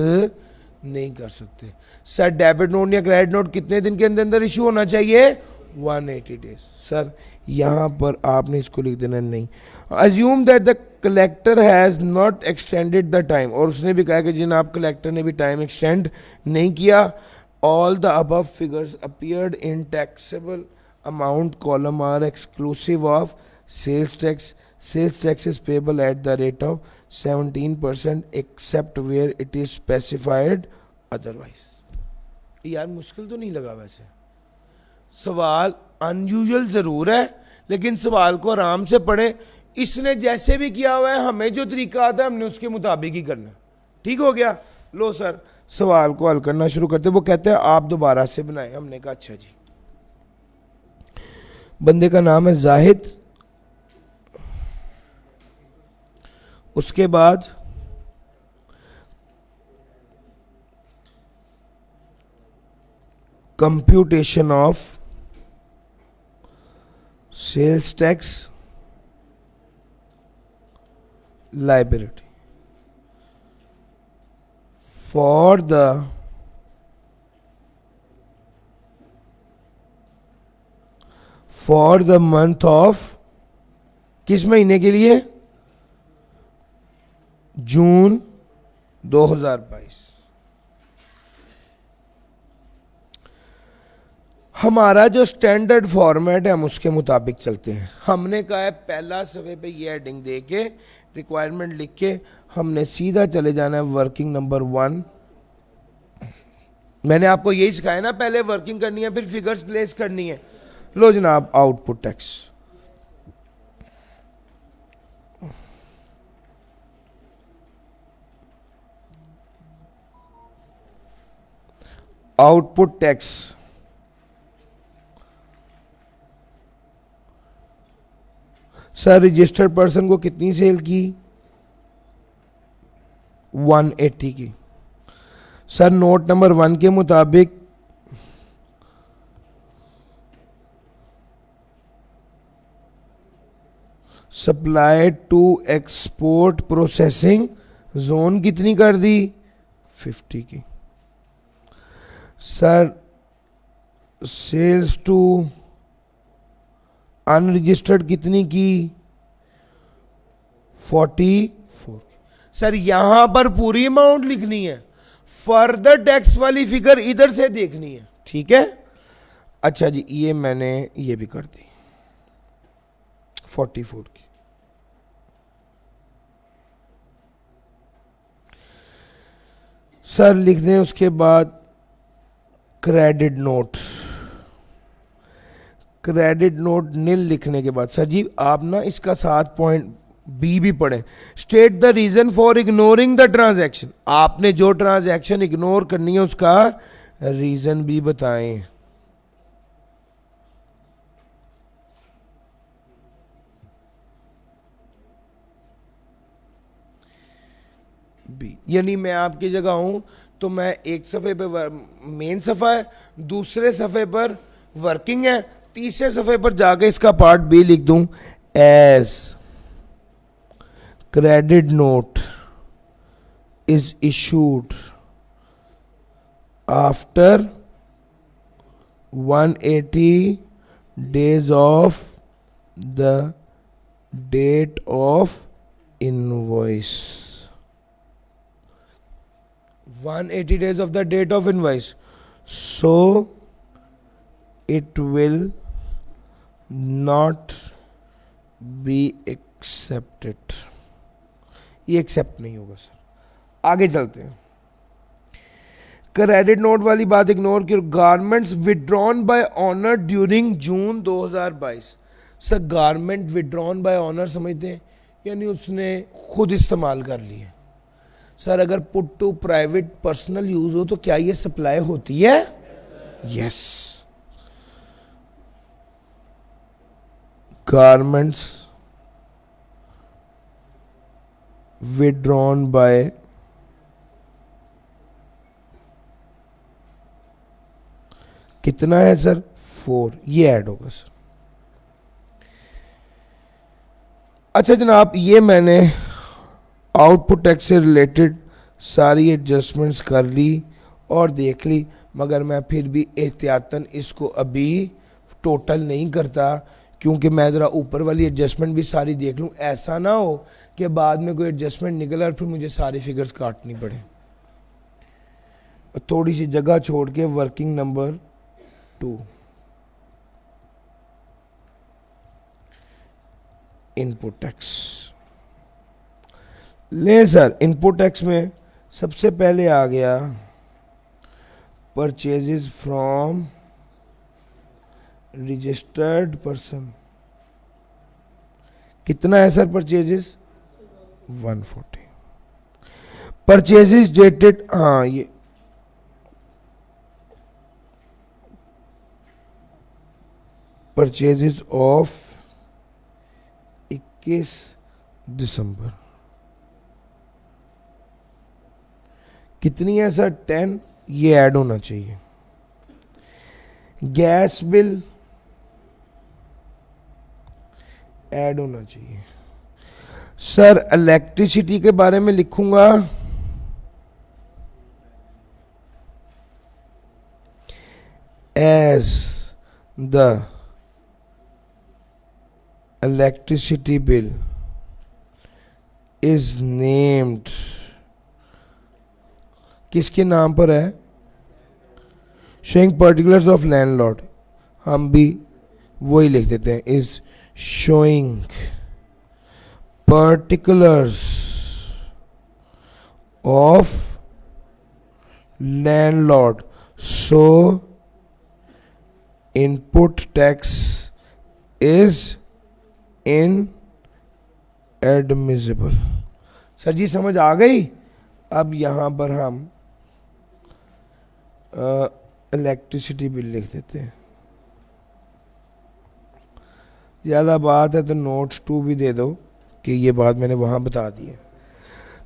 नहीं कर सकते। सर डेबिट नोट या क्रेडिट नोट कितने दिन के अंदर अंदर इशू होना चाहिए? 180 डेज। सर यहां पर आपने इसको लिख देना नहीं। Assume that the collector has not extended the time, और उसने भी कहा कि जनाब कलेक्टर ने भी टाइम एक्सटेंड नहीं किया। All the above figures appeared in taxable amount column are exclusive of sales tax. Sales tax is payable at the rate of 17% except where it is specified otherwise. यार मुश्किल तो नहीं लगा वैसे, सवाल अनयूजुअल जरूर है, लेकिन सवाल को आराम से पढ़े। इसने जैसे भी किया हुआ है, हमें जो तरीका आता है हमने उसके मुताबिक ही करना। ठीक हो गया? लो सर सवाल को हल करना शुरू करते। वो कहते हैं आप दोबारा से बनाए। हमने कहा अच्छा जी। बंदे का नाम है जाहिद, उसके बाद computation of sales tax liability for the month of, किस महीने के लिए? जून 2022। हमारा जो स्टैंडर्ड फॉर्मेट है हम उसके मुताबिक चलते हैं। हमने कहा है पहला सफ़े पे ये हेडिंग दे के रिक्वायरमेंट लिख के हमने सीधा चले जाना है वर्किंग नंबर 1। मैंने आपको यही सिखाया ना, पहले वर्किंग करनी है फिर फिगर्स प्लेस करनी है। लो जनाब, output tax. Output tax sir registered person को कितनी सेल की? 180 की। सर नोट नंबर 1 के मुताबिक supply to export processing zone कितनी कर दी? 50 की। सर सेल्स टू अनरजिस्टर्ड कितनी की? 44। सर यहां पर पूरी अमाउंट लिखनी है, फर्दर टैक्स वाली फिगर इधर से देखनी है। ठीक है? अच्छा जी, ये मैंने ये भी कर दी 44 की। सर लिख दें उसके बाद क्रेडिट नोट। क्रेडिट नोट नील लिखने के बाद सर जी आप ना इसका 7 बी भी पढ़ें। State the reason for ignoring the transaction, आपने जो ट्रांजैक्शन इग्नोर करनी है उसका रीजन भी बताएं। बी यानी मैं आपकी जगह हूं तो मैं एक सफ़े पे मेन सफ़ा है, दूसरे सफ़े पर वर्किंग है, तीसरे सफ़े पर जाके इसका पार्ट बी लिख दूं as credit note is issued after 180 days of the date of invoice। 180 days of the date of invoice, so it will not be accepted। ये एक्सेप्ट नहीं होगा सर। आगे चलते हैं। क्रेडिट नोट वाली बात इग्नोर की। Garments withdrawn bye honour during जून 2022। Sir garment withdrawn bye honour समझते हैं यानी उसने खुद इस्तेमाल कर लिए। सर अगर put to private personal use हो तो क्या ये सप्लाई होती है? यस। गारमेंट्स विड्रॉन बाय कितना है सर? 4, ये ऐड होगा सर। अच्छा जनाब ये मैंने आउटपुट टैक्स से रिलेटेड सारी एडजस्टमेंट्स कर ली और देख ली, मगर मैं फिर भी एहतियातन इसको अभी टोटल नहीं करता क्योंकि मैं ज़रा ऊपर वाली एडजस्टमेंट भी सारी देख लूँ। ऐसा ना हो कि बाद में कोई एडजस्टमेंट निकला और फिर मुझे सारी फिगर्स काटनी पड़े। थोड़ी सी जगह छोड़ के वर्किंग नंबर 2 इनपुट टैक्स ले सर। इनपुट टैक्स में सबसे पहले आ गया परचेजेस फ्रॉम रजिस्टर्ड पर्सन। कितना है सर परचेजेस? 140। परचेजेस डेटेड, हाँ ये परचेजेस ऑफ 21 दिसंबर कितनी है सर? 10। ये ऐड होना चाहिए। गैस बिल ऐड होना चाहिए सर। इलेक्ट्रिसिटी के बारे में लिखूंगा as the electricity bill is named, किसके नाम पर है? showing particulars of landlord, हम भी वही लिख देते हैं, is showing particulars of landlord, so input tax is inadmissible। Sir ji समझ आ गई? अब यहां पर हम इलेक्ट्रिसिटी बिल लिख देते हैं। ज़्यादा बात है तो नोट्स 2 भी दे दो कि ये बात मैंने वहां बता दी है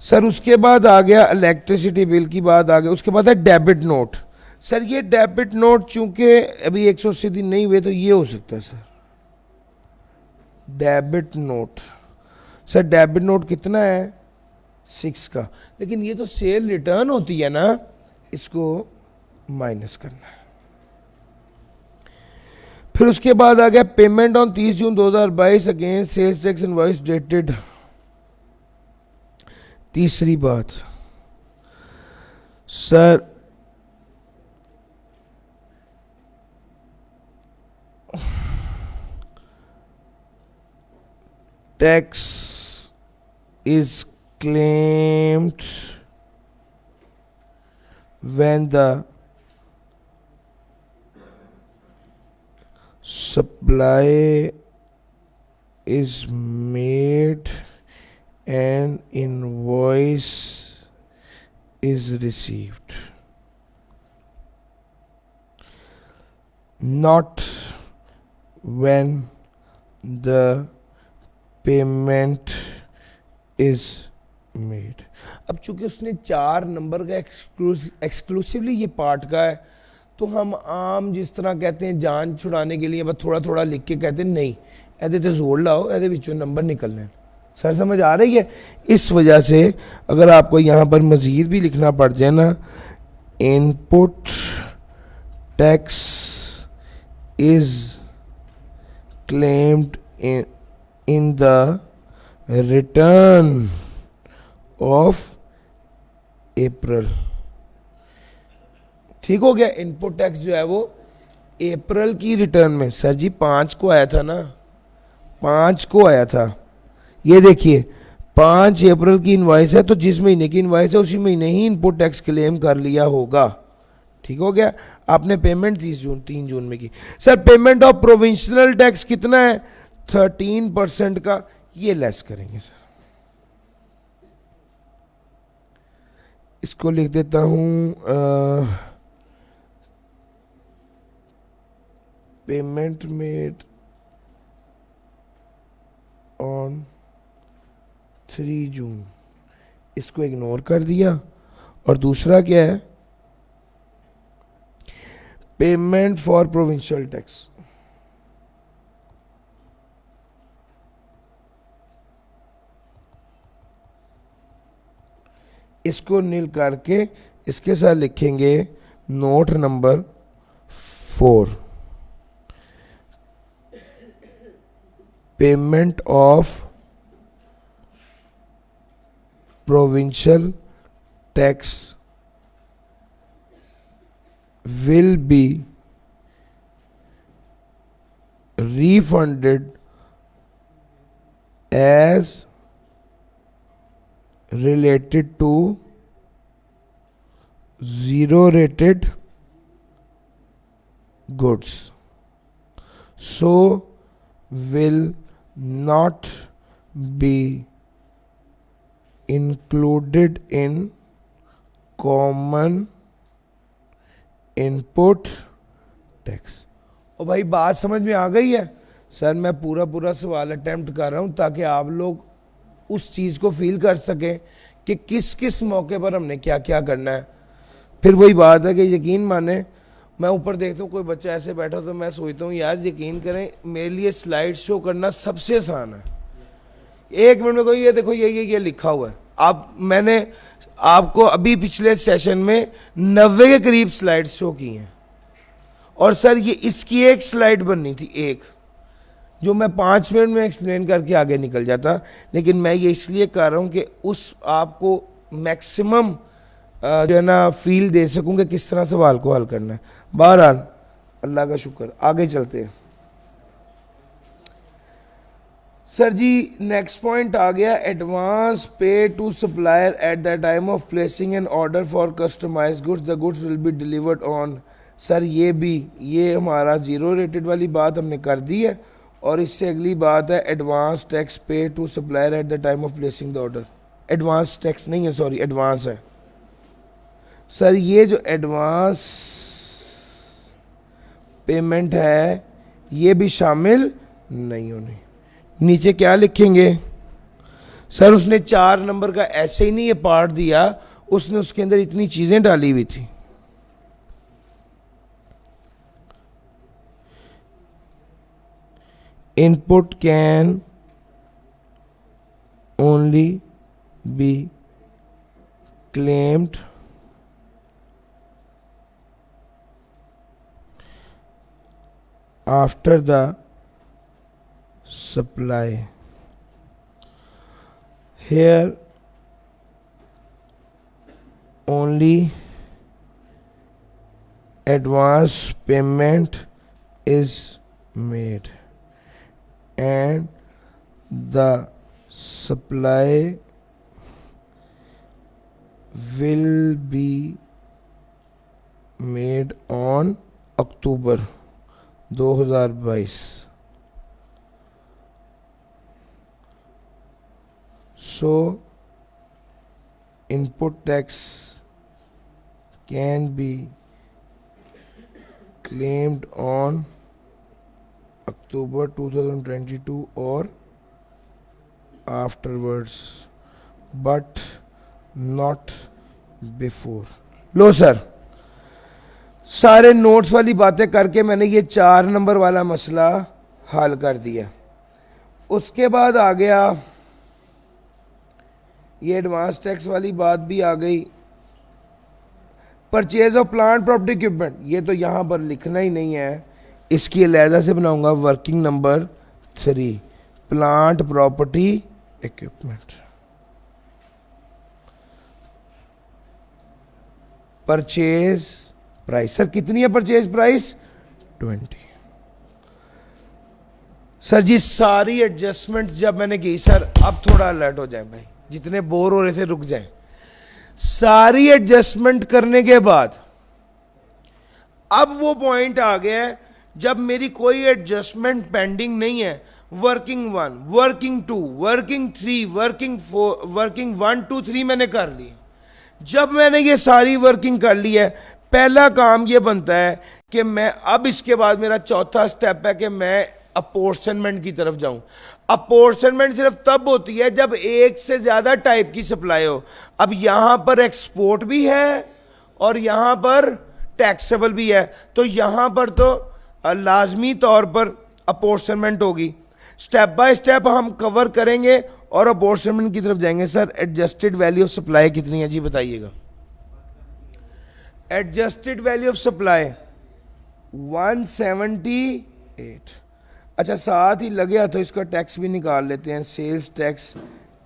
सर। उसके बाद आ गया इलेक्ट्रिसिटी बिल की बात आ गई। उसके बाद है डेबिट नोट। सर ये डेबिट नोट चूंकि अभी 180 दिन नहीं हुए तो ये हो सकता है sir debit note. Sir debit note कितना है? 6 का, लेकिन ये तो सेल रिटर्न होती है ना, इसको माइनस करना है। फिर उसके बाद आ गया payment on 30 June 2022 against sales tax invoice dated. तीसरी बात sir tax is claimed when the supply is made and invoice is received, not when the payment is made. अब चूंकि उसने 4 नंबर का एक्सक्लूसिवली ये पार्ट का है, तो हम आम जिस तरह कहते हैं जान छुड़ाने के लिए बस थोड़ा थोड़ा लिख के कहते हैं नहीं ਇਹਦੇ ਤੇ ਜ਼ੋਰ ਲਾओ, ਇਹਦੇ ਵਿੱਚੋਂ नंबर निकलने हैं। सर समझ आ रही है? इस वजह से अगर आपको यहाँ पर मज़ीद भी लिखना पड़ जाए ना, input tax is claimed in the return of April. ठीक हो गया? इनपुट टैक्स जो है वो अप्रैल की रिटर्न में, सर जी 5 को आया था ना, 5 को आया था। ये देखिए 5 अप्रैल की इनवॉइस है, तो जिस महीने की इनवॉइस है उसी महीने ही इनपुट टैक्स क्लेम कर लिया होगा। ठीक हो गया? आपने पेमेंट 3 जून में की। Sir payment of provincial tax कितना है? 13% का, ये लेस करेंगे सर। इसको लिख देता हूं, पेमेंट मेड ऑन 3 जून, इसको इग्नोर कर दिया। और दूसरा क्या है? पेमेंट फॉर प्रोविंशियल टैक्स, इसको नील करके इसके साथ लिखेंगे note number 4, payment of provincial tax will be refunded as related to zero rated goods, so will not be included in common input tax। और भाई बात समझ में आ गई है? सर मैं पूरा सवाल अटेम्प्ट कर रहा हूं ताकि आप लोग उस चीज़ को फील कर सकें कि किस किस मौके पर हमने क्या क्या करना है। फिर वही बात है कि यकीन माने, मैं ऊपर देखता हूँ कोई बच्चा ऐसे बैठा तो मैं सोचता हूँ यार यकीन करें मेरे लिए स्लाइड शो करना सबसे आसान है। 1 मिनट में कोई ये देखो ये लिखा हुआ है। मैंने आपको अभी पिछले सेशन में 90 के करीब स्लाइड शो की हैं, और सर ये इसकी एक स्लाइड बननी थी, एक जो मैं 5 मिनट में एक्सप्लेन करके आगे निकल जाता, लेकिन मैं ये इसलिए कर रहा हूँ कि उस आपको मैक्सिमम जो है ना फील दे सकूँ कि किस तरह सवाल को हल करना है। बहरहाल अल्लाह का शुक्र, आगे चलते हैं। सर जी नेक्स्ट पॉइंट आ गया, advance pay to supplier at the time of placing an order for customise goods, the goods will be delivered on. Sir ये हमारा जीरो रेटेड वाली बात हमने कर दी है, और इससे अगली बात है advance tax pay to supplier at the time of placing the order. Advance tax नहीं है, सॉरी एडवांस है। सर ये जो एडवांस पेमेंट है ये भी शामिल नहीं होनी। नीचे क्या लिखेंगे? सर उसने 4 नंबर का ऐसे ही नहीं ये पार्ट दिया, उसने उसके अंदर इतनी चीजें डाली हुई थी। Input can only be claimed after the supply। Here only advance payment is made and the supply will be made on October 2022. So input tax can be claimed on October 2022 or afterwards, but not before. Low sir, सारे notes वाली बातें करके मैंने ये 4 number वाला मसला हल कर दिया. उसके बाद आ गया ये एडवांस टैक्स वाली बात भी आ गई. Purchase of plant property equipment, ये तो यहां पर लिखना ही नहीं है, इसकी अलहदा से बनाऊंगा. Working number 3, plant property equipment. Purchase price, sir कितनी है परचेज प्राइस? 20. सर जी सारी एडजस्टमेंट जब मैंने की, सर अब थोड़ा अलर्ट हो जाए भाई, जितने बोर हो रहे थे रुक जाएं. सारी एडजस्टमेंट करने के बाद अब वो पॉइंट आ गया है जब मेरी कोई एडजस्टमेंट पेंडिंग नहीं है. Working 1, working 2, working 3, working 4, working 1 2 3 मैंने कर ली. जब मैंने ये सारी वर्किंग कर ली है, पहला काम ये बनता है कि मैं अब इसके बाद मेरा चौथा स्टेप है कि मैं अपोर्शनमेंट की तरफ जाऊं. अपोर्शनमेंट सिर्फ तब होती है जब एक से ज्यादा टाइप की सप्लाई हो. अब यहां पर एक्सपोर्ट भी है और यहां पर टैक्सेबल भी है, तो यहां पर तो लाजमी तौर पर अपोर्शनमेंट होगी. स्टेप बाय स्टेप हम कवर करेंगे और अपोर्शनमेंट की तरफ जाएंगे. Sir adjusted value of supply कितनी है जी बताइएगा? Adjusted value of supply 178. अच्छा साथ ही लगे तो इसका टैक्स भी निकाल लेते हैं. Sales tax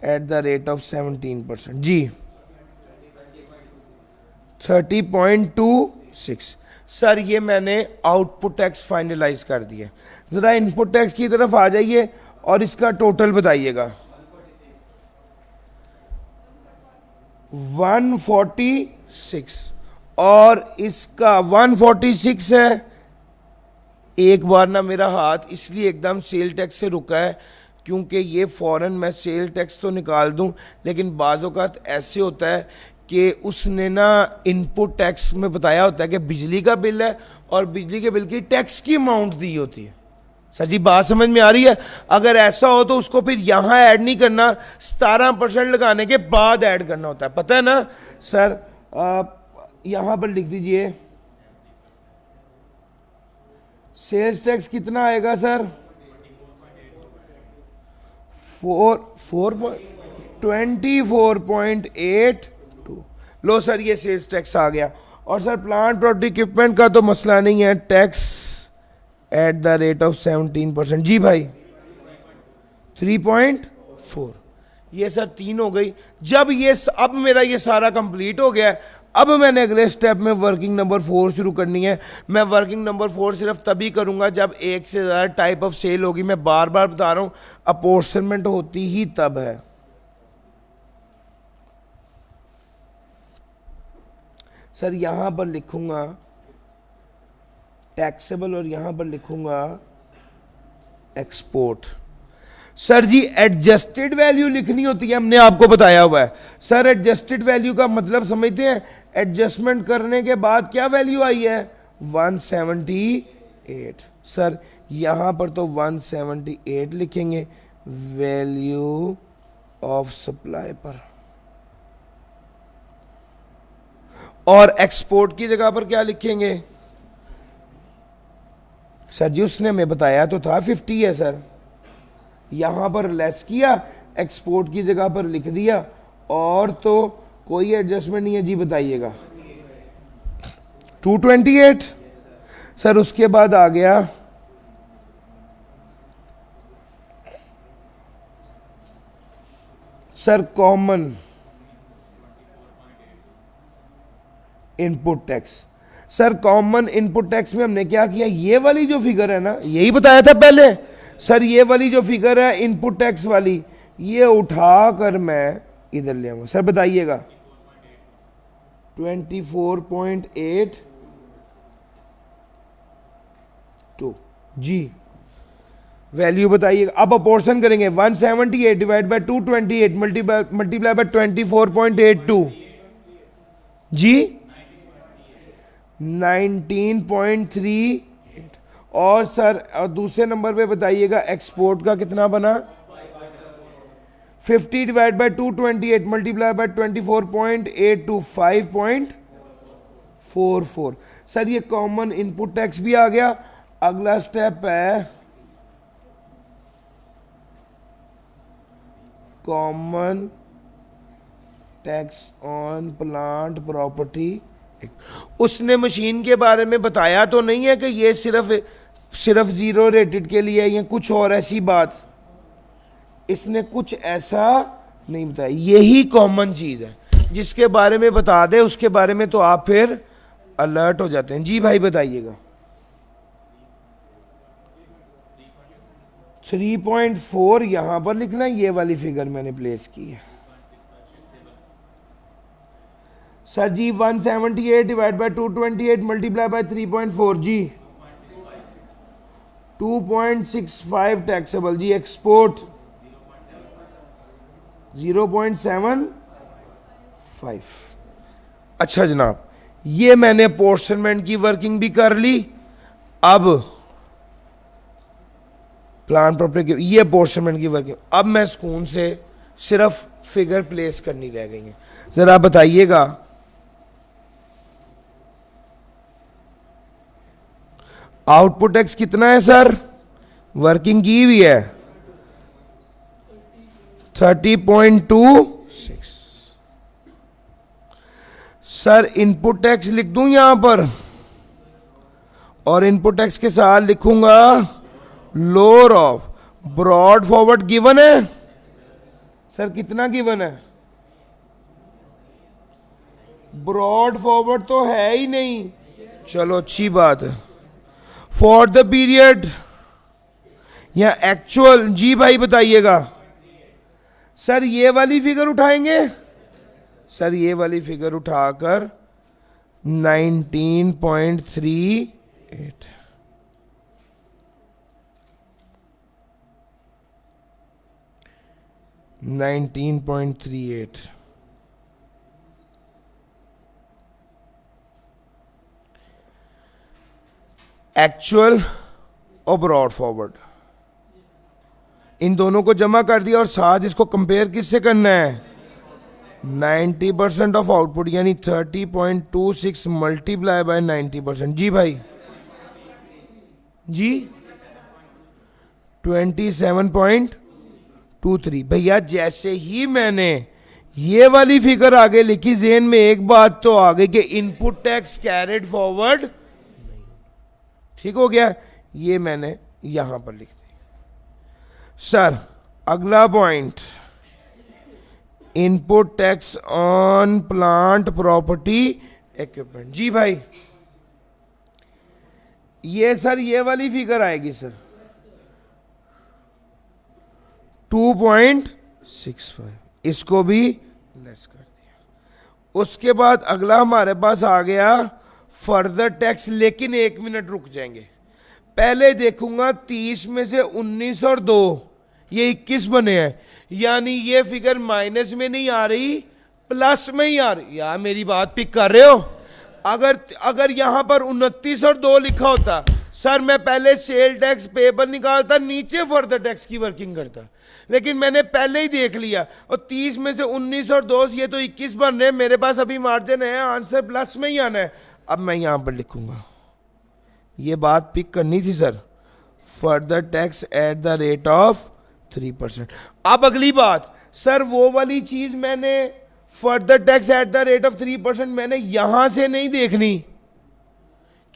at the rate of 17% जी 30.26. सर ये मैंने आउटपुट टैक्स फाइनलाइज कर दिया. जरा इनपुट टैक्स की तरफ आ जाइए और इसका टोटल बताइएगा. 146 और इसका 146 है. एक बार ना मेरा हाथ इसलिए एकदम सेल टैक्स से रुका है क्योंकि ये फौरन मैं सेल टैक्स तो निकाल दूं, लेकिन बाज़ औक़ात ऐसे होता है कि उसने ना इनपुट टैक्स में बताया होता है कि बिजली का बिल है और बिजली के बिल की टैक्स की अमाउंट दी होती है. सर जी बात समझ में आ रही है? अगर ऐसा हो तो उसको फिर यहां ऐड नहीं करना, 17% लगाने के बाद ऐड करना होता है, पता है ना सर? यहां पर लिख दीजिए सेल्स टैक्स कितना आएगा सर? 24.82. लो सर ये सेल्स टैक्स आ गया. और सर प्लांट प्रॉपर्टी इक्विपमेंट का तो मसला नहीं है, tax at the rate of 17% जी भाई 3.4. ये सर 3 हो गई. जब ये अब मेरा ये सारा कंप्लीट हो गया, अब मैंने अगले स्टेप में वर्किंग नंबर 4 शुरू करनी है. मैं वर्किंग नंबर 4 सिर्फ तभी करूंगा जब एक से ज़्यादा टाइप ऑफ सेल होगी. मैं बार बार बता रहा हूं अपोर्शनमेंट होती ही तब है. सर यहां पर लिखूंगा टैक्सेबल और यहां पर लिखूंगा एक्सपोर्ट. सर जी एडजस्टेड वैल्यू लिखनी होती है, हमने आपको बताया हुआ है. सर एडजस्टेड वैल्यू का मतलब समझते हैं? एडजस्टमेंट करने के बाद क्या वैल्यू आई है? 178. सर यहां पर तो 178 लिखेंगे वैल्यू ऑफ सप्लाई पर, और एक्सपोर्ट की जगह पर क्या लिखेंगे? सर जी उसने हमें बताया तो था 50 है सर, यहां पर लेस किया, एक्सपोर्ट की जगह पर लिख दिया, और तो कोई एडजस्टमेंट नहीं है जी बताइएगा 228. सर उसके बाद आ गया sir common input tax. Sir common input tax में हमने क्या किया? ये वाली जो फिगर है ना, यही बताया था पहले. सर ये वाली जो फिगर है इनपुट टैक्स वाली, ये उठाकर मैं इधर ले आऊंगा. सर बताइएगा 24.8 जी वैल्यू बताइए। अब अपोर्शन करेंगे 178 डिवाइड बाय 228 मल्टीप्लाई बाय 24.82 जी 19.3। और सर और दूसरे नंबर पे बताइएगा एक्सपोर्ट का कितना बना 50 divide by 228 multiply bye 24.82 5.44। Sir ये कॉमन इनपुट टैक्स भी आ गया। अगला स्टेप है common tax on plant property. उसने मशीन के बारे में बताया तो नहीं है कि ये सिर्फ जीरो रेटेड के लिए है या कुछ और ऐसी बात, इसने कुछ ऐसा नहीं बताया। यही कॉमन चीज है, जिसके बारे में बता दे उसके बारे में तो आप फिर अलर्ट हो जाते हैं। जी भाई बताइएगा। 3.4 यहां पर लिखना है, ये वाली फिगर मैंने प्लेस की है। सर जी 178 डिवाइड बाय 228 मल्टीप्लाई बाय 3.4 जी 2.65 टैक्सेबल जी। एक्सपोर्ट 0.75। अच्छा जनाब, ये मैंने अपोर्शनमेंट की वर्किंग भी कर ली। अब प्लान प्रॉपर्टी की ये अपोर्शनमेंट की वर्किंग, अब मैं सुकून से सिर्फ फिगर प्लेस करनी रह गई है। जरा बताइएगा आउटपुट टैक्स कितना है सर, वर्किंग की हुई है 30.26। सर इनपुट टैक्स लिख दूं यहां पर और इनपुट टैक्स के साथ लिखूंगा lower of brought forward given है। सर कितना गिवन है, ब्रॉड फॉरवर्ड तो है ही नहीं, चलो अच्छी बात है। फॉर द पीरियड या एक्चुअल, जी भाई बताइएगा। सर ये वाली फिगर उठाएंगे, सर ये वाली फिगर उठाकर 19.38 19.38 एक्चुअल और ब्रॉड फॉरवर्ड, इन दोनों को जमा कर दिया और साथ इसको कंपेयर किससे करना है 90% ऑफ आउटपुट, यानी 30.26 मल्टीप्लाई बाय 90%। जी भाई जी 27.23। भैया जैसे ही मैंने ये वाली फिगर आगे लिखी, जेन में एक बात तो आ गई कि इनपुट टैक्स कैरिड फॉरवर्ड, ठीक हो गया। ये मैंने यहां पर लिख दी। सर अगला point input tax on plant property equipment. जी भाई ये सर ये वाली फिगर आएगी सर 2.65, इसको भी लेस कर दिया। उसके बाद अगला हमारे पास आ गया फर्दर टैक्स, लेकिन एक मिनट रुक जाएंगे। पहले देखूंगा 30 में से 19 और 2 ये 21 बने हैं, यानी ये फिगर माइनस में नहीं आ रही प्लस में ही आ रही। यार मेरी बात पिक कर रहे हो? अगर यहां पर 29 और 2 लिखा होता सर, मैं पहले सेल टैक्स पेपर निकालता, नीचे फर्दर टैक्स की वर्किंग करता, लेकिन मैंने पहले ही देख लिया और 30 में से 19 और 2 ये तो 21 बन रहे, मेरे पास अभी मार्जिन है, आंसर प्लस में ही आना है। अब मैं यहां पर लिखूंगा, ये बात पिक करनी थी sir, further tax at the rate of 3%। अब अगली बात सर, वो वाली चीज मैंने further tax at the rate of 3% मैंने यहां से नहीं देखनी,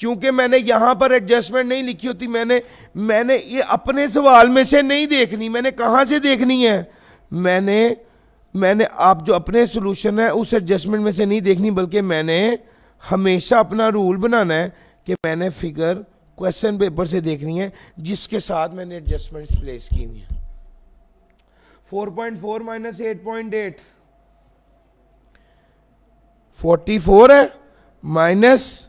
क्योंकि मैंने यहां पर एडजस्टमेंट नहीं लिखी होती। मैंने ये अपने सवाल में से नहीं देखनी, मैंने कहां से देखनी है, मैंने आप जो अपने सॉल्यूशन है उस एडजस्टमेंट में से नहीं देखनी, बल्कि मैंने हमेशा अपना रूल बनाना है कि मैंने फिगर क्वेश्चन पेपर से देखनी है जिसके साथ मैंने एडजस्टमेंट्स प्लेस की हुई है। 4.4 माइनस 8.8 44 है, माइनस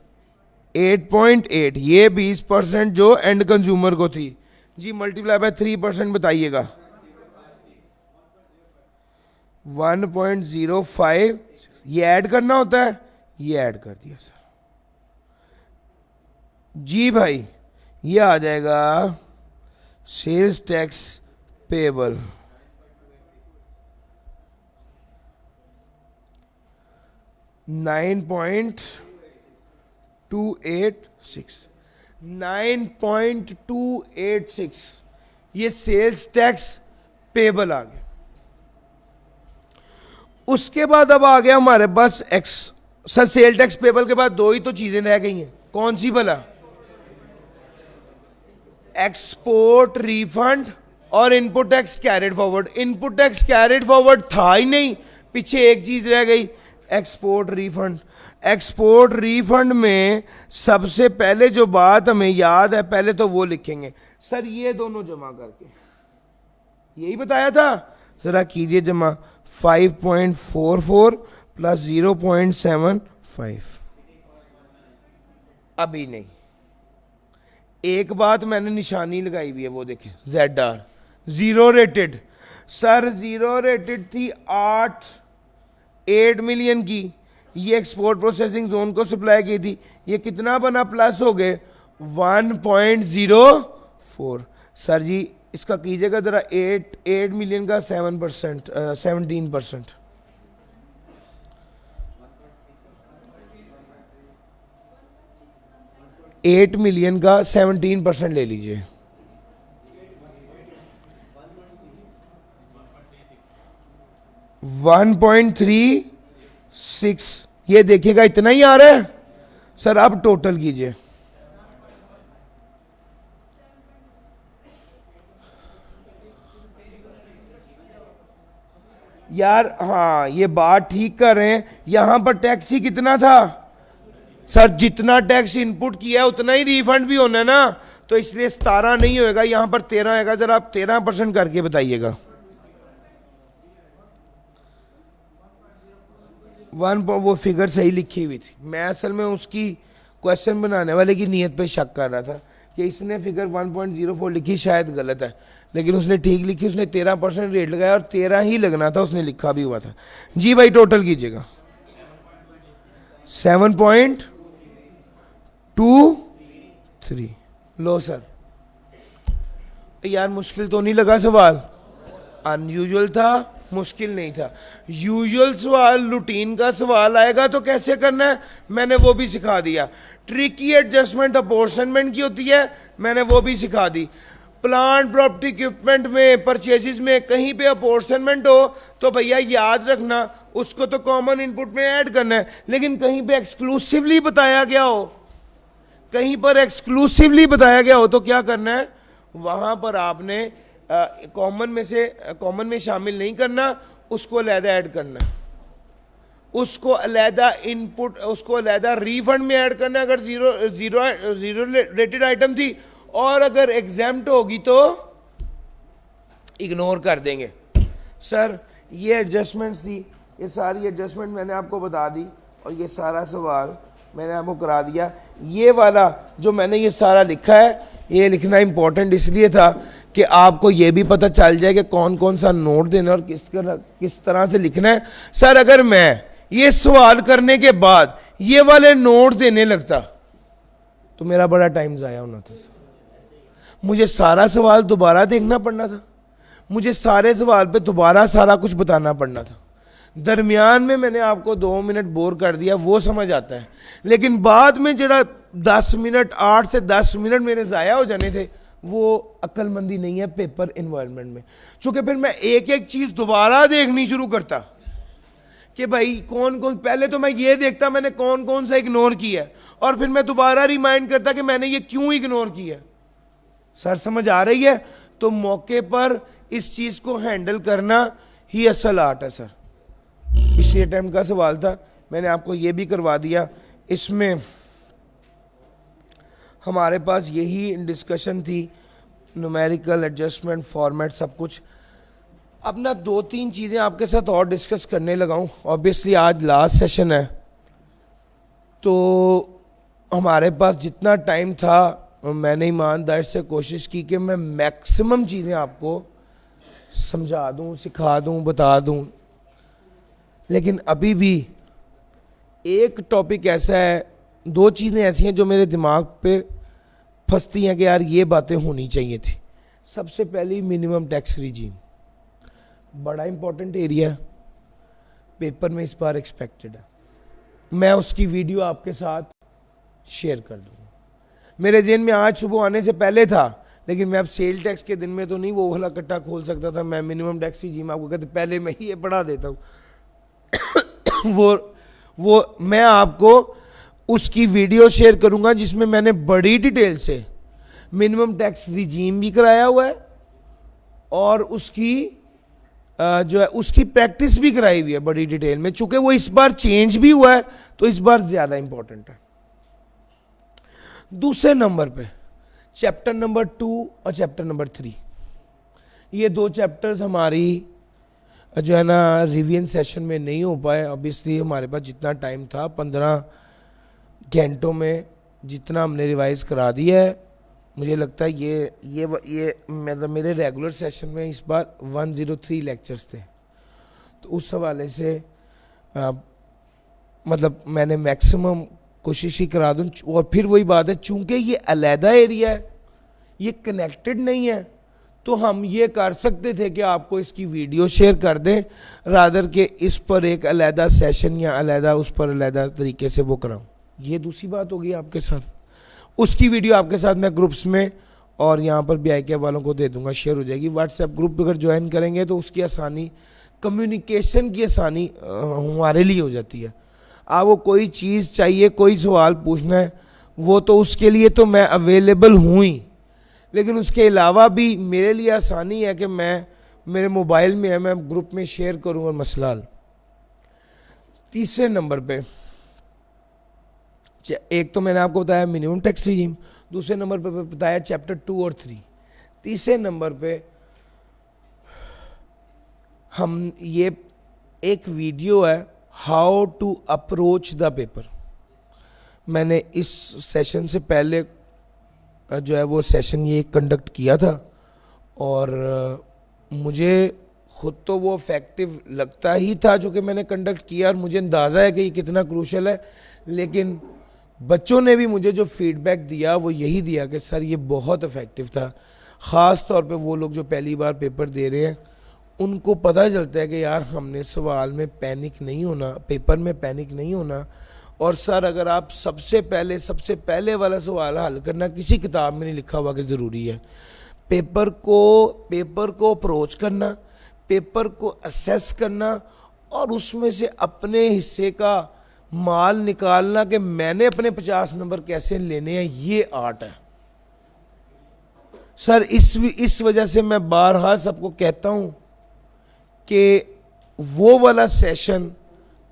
8.8, ये 20% जो एंड कंज्यूमर को थी जी, मल्टीप्लाई बाय 3% बताइएगा 1.05, ये ऐड करना होता है, ये ऐड कर दिया सर जी भाई, ये आ जाएगा सेल्स टैक्स पेबल 9.286, ये सेल्स टैक्स पेबल आ गया। उसके बाद अब आ गया हमारे पास सर सेल टैक्स पेबल के बाद दो ही तो चीजें रह गई हैं, कौन सी भला? एक्सपोर्ट रिफंड और input tax carried forward. Input tax carried forward था ही नहीं, पीछे एक चीज रह गई, एक्सपोर्ट रिफंड। एक्सपोर्ट रिफंड में सबसे पहले जो बात हमें याद है, पहले तो वो लिखेंगे सर ये दोनों जमा करके, यही बताया था, जरा कीजिए जमा 5.44 प्लस 0.75। अभी नहीं, एक बात मैंने निशानी लगाई हुई है, वो देखें ZR zero rated. Sir zero rated थी 8 मिलियन की, ये एक्सपोर्ट प्रोसेसिंग जोन को सप्लाई की थी, ये कितना बना? प्लस हो गए 1.04। सर जी इसका कीजिएगा जरा 8 मिलियन का 7%, 17%। $8 मिलियन का 17% ले लीजिए, 1.36। ये देखिएगा इतना ही आ रहा है सर। अब टोटल कीजिए, यार हाँ ये बात ठीक कर रहे हैं, यहां पर टैक्स ही कितना था सर? जितना टैक्स इनपुट किया है उतना ही रिफंड भी होना है ना, तो इसलिए 17 नहीं होएगा, यहां पर 13 आएगा। जरा आप 13% करके बताइएगा। वो फिगर सही लिखी हुई थी, मैं असल में उसकी क्वेश्चन बनाने वाले की नीयत पे शक कर रहा था कि इसने फिगर 1.04 लिखी शायद गलत है, लेकिन उसने ठीक लिखी, उसने 13% रेट लगाया और 13 ही लगना था, उसने लिखा भी हुआ था जी भाई। टोटल कीजिएगा 7.23। लो सर, यार मुश्किल तो नहीं लगा सवाल? अनयूजुअल था, मुश्किल नहीं था। यूजुअल सवाल, रूटीन का सवाल आएगा तो कैसे करना है मैंने वो भी सिखा दिया। ट्रिकी एडजस्टमेंट अपॉर्शनमेंट की होती है, मैंने वो भी सिखा दी। प्लांट प्रॉपर्टी इक्विपमेंट में, परचेजेस में कहीं पे अपॉर्शनमेंट हो तो भैया याद रखना उसको तो कॉमन इनपुट में ऐड करना है, लेकिन कहीं पे एक्सक्लूसिवली बताया गया हो, कहीं पर एक्सक्लूसिवली बताया गया हो तो क्या करना है, वहां पर आपने कॉमन में शामिल नहीं करना, उसको अलहदा ऐड करना है, उसको अलहदा इनपुट, उसको अलहदा रिफंड में ऐड करना है अगर जीरो रेटेड आइटम थी, और अगर एग्जाम्प्ट होगी तो इग्नोर कर देंगे। सर ये एडजस्टमेंट्स थी, ये सारी एडजस्टमेंट मैंने आपको बता दी और ये सारा सवाल मैंने आपको करा दिया। ये वाला जो मैंने ये सारा लिखा है, ये लिखना इंपॉर्टेंट इसलिए था कि आपको ये भी पता चल जाए कि कौन कौन सा नोट देना और किस तरह से लिखना है। सर अगर मैं ये सवाल करने के बाद ये वाले नोट देने लगता तो मेरा बड़ा टाइम ज़ाया होना था। मुझे सारा सवाल दोबारा देखना पड़ना था, मुझे सारे सवाल पे दोबारा सारा कुछ बताना पड़ना था। दरमियान में मैंने आपको 2 मिनट बोर कर दिया, वो समझ आता है, लेकिन बाद में जरा 10 मिनट, 8 से 10 मिनट मेरे ज़ाया हो जाने थे, वो अक्लमंदी नहीं है पेपर इन्वायरमेंट में। चूंकि फिर मैं एक एक चीज़ दोबारा देखनी शुरू करता कि भाई कौन कौन, पहले तो मैं ये देखता मैंने कौन कौन सा इग्नोर किया और फिर मैं दोबारा रिमाइंड करता कि मैंने ये क्यों इग्नोर किया। सर समझ आ रही है? तो मौके पर इस चीज़ को हैंडल करना ही असल आर्ट है सर। पिछले अटेम्प्ट का सवाल था, मैंने आपको ये भी करवा दिया। इसमें हमारे पास यही डिस्कशन थी, न्यूमेरिकल एडजस्टमेंट, फॉर्मेट, सब कुछ। अब ना 2-3 चीज़ें आपके साथ और डिस्कस करने लगा हूँ। ऑब्वियसली आज लास्ट सेशन है तो हमारे पास जितना टाइम था मैंने ईमानदारी से कोशिश की कि मैं मैक्सिमम चीज़ें आपको समझा दूं, सिखा दूं, बता दूं। लेकिन अभी भी एक टॉपिक ऐसा है, दो चीज़ें ऐसी हैं जो मेरे दिमाग पे फंसती हैं कि यार ये बातें होनी चाहिए थी। सबसे पहली मिनिमम टैक्स रिजीम, बड़ा इंपॉर्टेंट एरिया है, पेपर में इस बार एक्सपेक्टेड है। मैं उसकी वीडियो आपके साथ शेयर कर दूंगा। मेरे जेन में आज सुबह आने से पहले था, लेकिन मैं अब सेल टैक्स के दिन में तो नहीं वो वाला कट्टा खोल सकता था। मैं मिनिमम टैक्स रिजीम आपको कहते पहले मैं ही ये पढ़ा देता हूँ। वो मैं आपको उसकी वीडियो शेयर करूंगा जिसमें मैंने बड़ी डिटेल से मिनिमम टैक्स रिजीम भी कराया हुआ है और उसकी जो है उसकी प्रैक्टिस भी कराई हुई है बड़ी डिटेल में। चूंकि वो इस बार चेंज भी हुआ है तो इस बार ज्यादा इंपॉर्टेंट है। दूसरे नंबर पे चैप्टर नंबर 2 और चैप्टर नंबर 3, ये दो चैप्टर्स हमारी जो है ना रिवीजन सेशन में नहीं हो पाए। अब इसलिए हमारे पास जितना टाइम था 15 घंटों में जितना हमने रिवाइज करा दिया है, मुझे लगता है ये मतलब मेरे रेगुलर सेशन में इस बार 103 लेक्चर्स थे, तो उस हवाले से मतलब मैंने मैक्सिमम कोशिश ही करा दूँ। और फिर वही बात है, चूंकि ये अलहदा एरिया है, ये कनेक्टेड नहीं है, तो हम ये कर सकते थे कि आपको इसकी वीडियो शेयर कर दें रादर के इस पर एक अलहदा सेशन या अलहदा उस पर अलहदा तरीके से वो कराऊं। ये दूसरी बात होगी आपके साथ। उसकी वीडियो आपके साथ मैं ग्रुप्स में और यहाँ पर भी IK वालों को दे दूंगा, शेयर हो जाएगी। व्हाट्सएप ग्रुप अगर ज्वाइन करेंगे तो उसकी आसानी, कम्युनिकेशन की आसानी हमारे लिए हो जाती है। आपको कोई चीज़ चाहिए, कोई सवाल पूछना है, वो तो उसके लिए तो मैं अवेलेबल हूँ ही, लेकिन उसके अलावा भी मेरे लिए आसानी है कि मैं मेरे मोबाइल में है, मैं ग्रुप में शेयर करूँ और मसला हल। तीसरे नंबर पे एक तो मैंने आपको बताया मिनिमम टैक्स रिजीम, दूसरे नंबर पे बताया चैप्टर 2 और 3, तीसरे नंबर पे हम ये एक वीडियो है how to approach the paper. मैंने इस सेशन से पहले जो है वो सेशन ये कंडक्ट किया था और मुझे खुद तो वो इफेक्टिव लगता ही था जो कि मैंने कंडक्ट किया और मुझे अंदाज़ा है कि ये कितना क्रूशल है। लेकिन बच्चों ने भी मुझे जो फीडबैक दिया वो यही दिया कि सर ये बहुत इफेक्टिव था। ख़ास तौर पे वो लोग जो पहली बार पेपर दे रहे हैं उनको पता चलता है कि यार हमने सवाल में पैनिक नहीं होना, पेपर में पैनिक नहीं होना। और सर अगर आप सबसे पहले वाला सवाल हल करना किसी किताब में नहीं लिखा हुआ कि ज़रूरी है। पेपर को अप्रोच करना, पेपर को असेस करना और उसमें से अपने हिस्से का माल निकालना कि मैंने अपने 50 नंबर कैसे लेने हैं, ये आर्ट है सर। इस वजह से मैं बारहा सबको कहता हूं कि वो वाला सेशन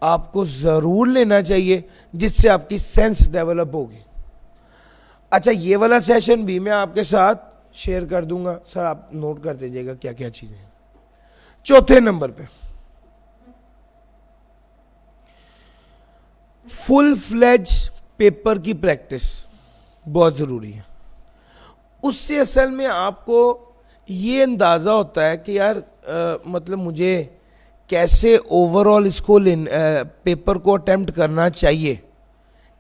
आपको ज़रूर लेना चाहिए जिससे आपकी सेंस डेवलप होगी। अच्छा, ये वाला सेशन भी मैं आपके साथ शेयर कर दूंगा, सर आप नोट कर दीजिएगा क्या क्या चीज़ें हैं। चौथे नंबर पे फुल फ्लेज पेपर की प्रैक्टिस बहुत ज़रूरी है। उससे असल में आपको ये अंदाज़ा होता है कि यार मतलब मुझे कैसे ओवरऑल इसको पेपर को अटेम्प्ट करना चाहिए।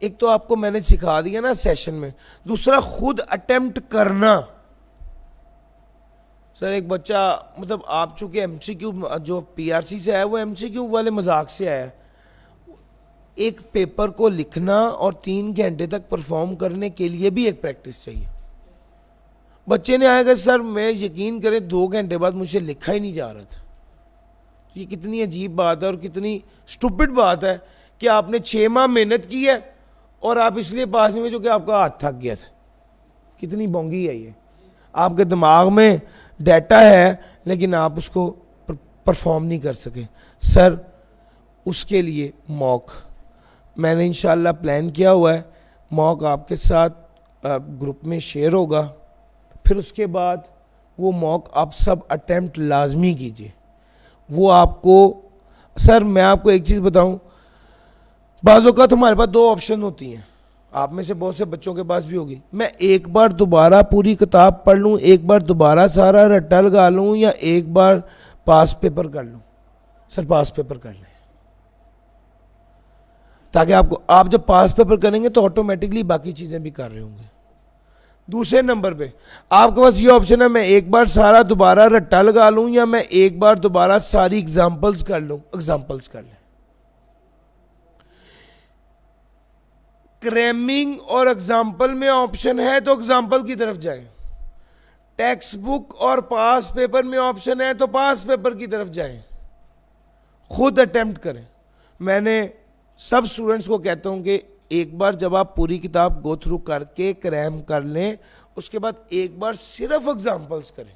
एक तो आपको मैंने सिखा दिया ना सेशन में, दूसरा खुद अटेम्प्ट करना। सर एक बच्चा मतलब आप चूंकि MCQ जो PRC से आया वो MCQ वाले मजाक से आया, एक पेपर को लिखना और 3 घंटे तक परफॉर्म करने के लिए भी एक प्रैक्टिस चाहिए। बच्चे ने आएगा सर मैं यकीन करें 2 घंटे बाद मुझे लिखा ही नहीं जा रहा था। ये कितनी अजीब बात है और कितनी स्टूपिड बात है कि आपने 6 माह मेहनत की है और आप इसलिए पास नहीं हुए जो कि आपका हाथ थक गया था। कितनी बोंगी है ये। आपके दिमाग में डाटा है लेकिन आप उसको परफॉर्म नहीं कर सके। सर उसके लिए मॉक मैंने इंशाल्लाह प्लान किया हुआ है, मॉक आपके साथ ग्रुप में शेयर होगा। फिर उसके बाद वो मॉक आप सब अटेम्प्ट लाजमी कीजिए। वो आपको, सर मैं आपको एक चीज़ बताऊं, बाज़ों का तुम्हारे पास 2 ऑप्शन होती हैं, आप में से बहुत से बच्चों के पास भी होगी, मैं एक बार दोबारा पूरी किताब पढ़ लूँ, एक बार दोबारा सारा रट्टा लगा लूँ, या एक बार पास पेपर कर लूँ? सर पास पेपर कर लें, ताकि आप जब पास पेपर करेंगे तो ऑटोमेटिकली बाकी चीज़ें भी कर रहे होंगे। दूसरे नंबर पे आपके पास ये ऑप्शन है, मैं एक बार सारा दोबारा रट्टा लगा लूँ, या मैं एक बार दोबारा सारी एग्जाम्पल्स कर लूँ। एग्जाम्पल्स कर लें। क्रैमिंग और एग्जाम्पल में ऑप्शन है तो एग्जाम्पल की तरफ जाएं। टेक्स्ट बुक और पास पेपर में ऑप्शन है तो पास पेपर की तरफ जाएं। खुद अटेम्प्ट करें। मैंने सब स्टूडेंट्स को कहता हूं कि एक बार जब आप पूरी किताब गो थ्रू करके क्रैम कर लें, उसके बाद एक बार सिर्फ एग्जाम्पल्स करें।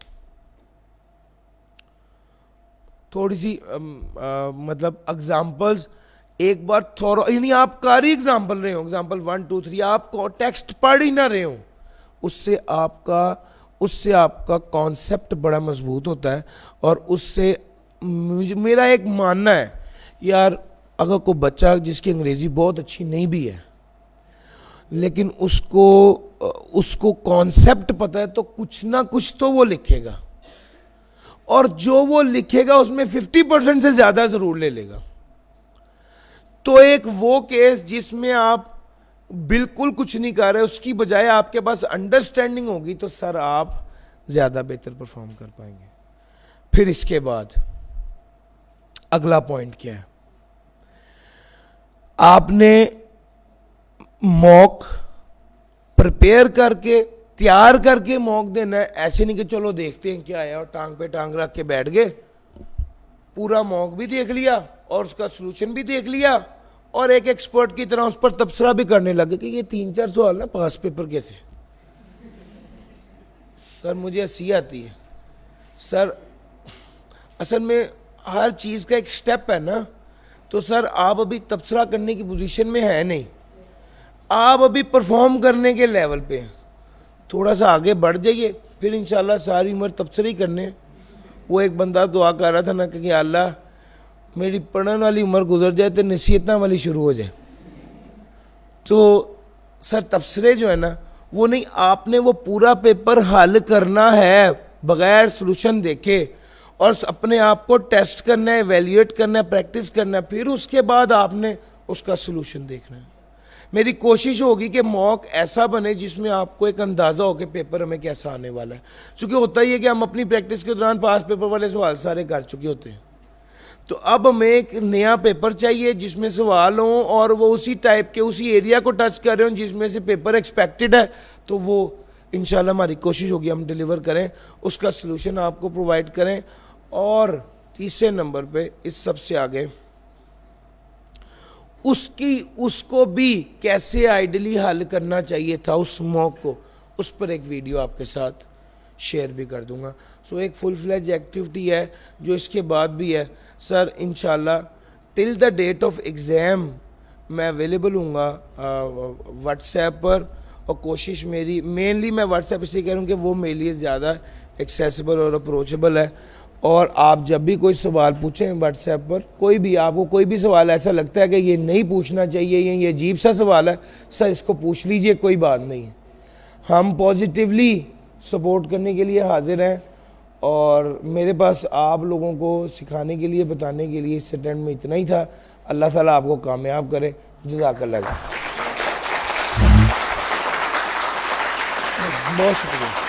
थोड़ी सी मतलब एग्जाम्पल्स एक बार थोड़ा, यानी आप कारी एग्जाम्पल रहे हो, एग्जाम्पल 1 2 3, आप टेक्स्ट पढ़ ही ना रहे हो, उससे आपका कॉन्सेप्ट बड़ा मजबूत होता है। और उससे मेरा एक मानना है यार, अगर कोई बच्चा जिसकी अंग्रेजी बहुत अच्छी नहीं भी है, लेकिन उसको कॉन्सेप्ट पता है, तो कुछ ना कुछ तो वो लिखेगा, और जो वो लिखेगा उसमें 50% से ज्यादा जरूर ले लेगा। तो एक वो केस जिसमें आप बिल्कुल कुछ नहीं कर रहे, उसकी बजाय आपके पास अंडरस्टैंडिंग होगी, तो सर आप ज्यादा बेहतर परफॉर्म कर पाएंगे। फिर इसके बाद अगला पॉइंट क्या है, आपने मॉक प्रिपेयर करके तैयार करके मॉक देना है। ऐसे नहीं कि चलो देखते हैं क्या आया और टांग पे टांग रख के बैठ गए। पूरा मॉक भी देख लिया और उसका सॉल्यूशन भी देख लिया, और एक एक्सपर्ट की तरह उस पर तबसरा भी करने लगे कि ये 3-4 सवाल ना पास पेपर के थे। सर मुझे हंसी आती है। सर असल में हर चीज़ का एक स्टेप है ना, तो सर आप अभी तबसरा करने की पोजीशन में है नहीं, आप अभी परफॉर्म करने के लेवल पे हैं। थोड़ा सा आगे बढ़ जाइए, फिर इंशाल्लाह सारी उम्र तबसरे ही करने। वो एक बंदा दुआ कर रहा था ना कि अल्लाह मेरी पढ़ने वाली उम्र गुजर जाए तो नसीहतां वाली शुरू हो जाए। तो सर तबसरे जो है ना वो नहीं, आपने वो पूरा पेपर हल करना है बगैर सॉल्यूशन देखे, और अपने आप को टेस्ट करना है, एवेल्युएट करना है, प्रैक्टिस करना है, फिर उसके बाद आपने उसका सॉल्यूशन देखना है। मेरी कोशिश होगी कि मॉक ऐसा बने जिसमें आपको एक अंदाज़ा हो कि पेपर हमें कैसा आने वाला है। क्योंकि होता ही है कि हम अपनी प्रैक्टिस के दौरान पास पेपर वाले सवाल सारे कर चुके होते हैं, तो अब हमें एक नया पेपर चाहिए जिसमें सवाल हों और वो उसी टाइप के, उसी एरिया को टच कर रहे हों जिसमें से पेपर एक्सपेक्टेड है। तो वो इंशाल्लाह हमारी कोशिश होगी हम डिलीवर करें, उसका सलूशन आपको प्रोवाइड करें। और तीसरे नंबर पे इस सबसे आगे उसको भी कैसे आइडियली हल करना चाहिए था उस मॉक को, उस पर एक वीडियो आपके साथ शेयर भी कर दूंगा। सो एक फुल फ्लेज एक्टिविटी है जो इसके बाद भी है। सर इंशाल्लाह till the date of exam मैं अवेलेबल हूँगा व्हाट्सएप पर, और कोशिश मेरी मेनली मैं व्हाट्सएप इसलिए कह रहा हूँ कि वो मेरे लिए ज़्यादा एक्सेसिबल और अप्रोचेबल है। और आप जब भी कोई सवाल पूछें व्हाट्सएप पर, कोई भी आपको कोई भी सवाल ऐसा लगता है कि ये नहीं पूछना चाहिए, ये अजीब सा सवाल है, सर इसको पूछ लीजिए, कोई बात नहीं है। हम पॉजिटिवली सपोर्ट करने के लिए हाजिर हैं, और मेरे पास आप लोगों को सिखाने के लिए, बताने के लिए इस अटेम्प्ट में इतना ही था। अल्लाह ताला आपको कामयाब करे। जज़ाकल्लाह। बहुत शुक्रिया।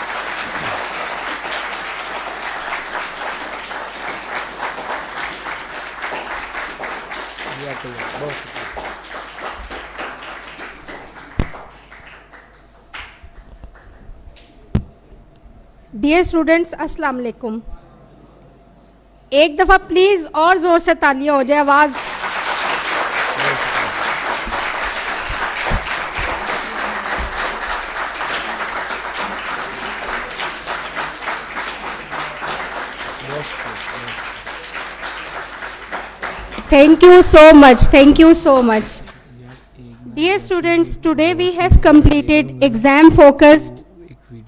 बहुत शुक्रिया। डियर स्टूडेंट्स अस्सलाम वालेकुम। एक दफ़ा प्लीज़ और ज़ोर से तालियां हो जाए, आवाज़। Thank you so much. Thank you so much. Dear students, today we have completed exam-focused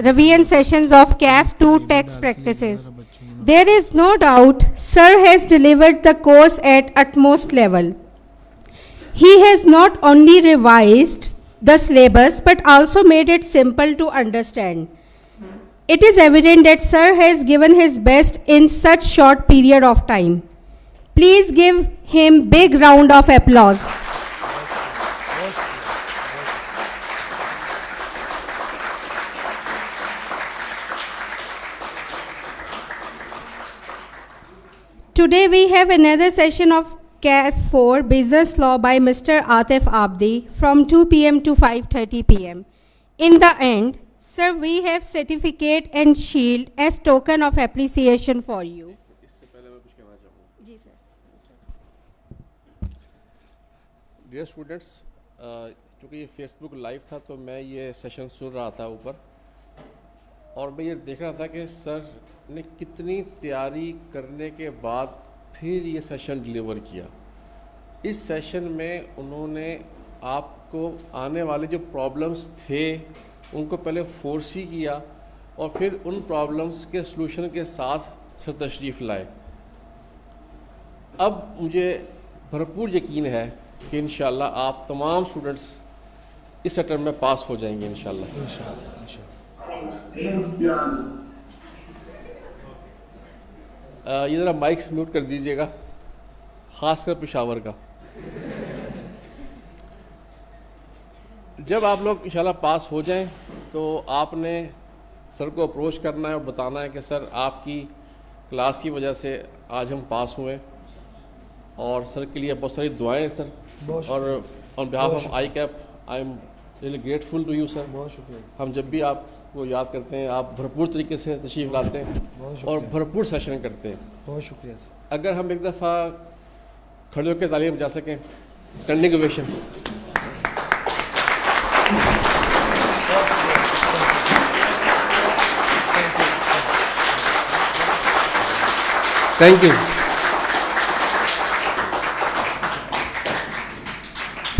revision sessions of CAF 2 text practices. There is no doubt Sir has delivered the course at utmost level. He has not only revised the syllabus but also made it simple to understand. It is evident that Sir has given his best in such short period of time. Please give him big round of applause. Today we have another session of CAF 4 Business Law by Mr. Atif Abdi from 2 p.m. to 5:30 p.m. In the end, sir, we have certificate and shield as token of appreciation for you. इससे पहले मैं कुछ कहना चाहूँगा। जी sir. Dear students, चूँकि ये Facebook live था तो मैं ये सेशन सुन रहा था ऊपर, और मैं ये देख रहा था कि सर ने कितनी तैयारी करने के बाद फिर ये सेशन डिलीवर किया। इस सेशन में उन्होंने आपको आने वाले जो प्रॉब्लम्स थे उनको पहले फोरसी किया और फिर उन प्रॉब्लम्स के सलूशन के साथ सर तशरीफ़ लाए। अब मुझे भरपूर यकीन है कि इंशाल्लाह आप तमाम स्टूडेंट्स इस अटेम्प्ट में पास हो जाएंगे इंशाल्लाह। ये ज़रा माइक्स म्यूट कर दीजिएगा, ख़ासकर पेशावर का। जब आप लोग इंशाल्लाह पास हो जाएं तो आपने सर को अप्रोच करना है और बताना है कि सर आपकी क्लास की वजह से आज हम पास हुए, और सर के लिए बहुत सारी दुआएं हैं सर, और on behalf of ICAP I am really grateful to you sir. बहुत शुक्रिया। हम जब भी आपको याद करते हैं आप भरपूर तरीके से तशरीफ़ लाते हैं और भरपूर सेशन करते हैं। बहुत शुक्रिया सर। अगर हम एक दफ़ा खड़े होकर तालीम जा सकें, standing ovation. Thank you,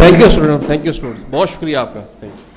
thank you student, thank you students, बहुत शुक्रिया आपका, थैंक यू।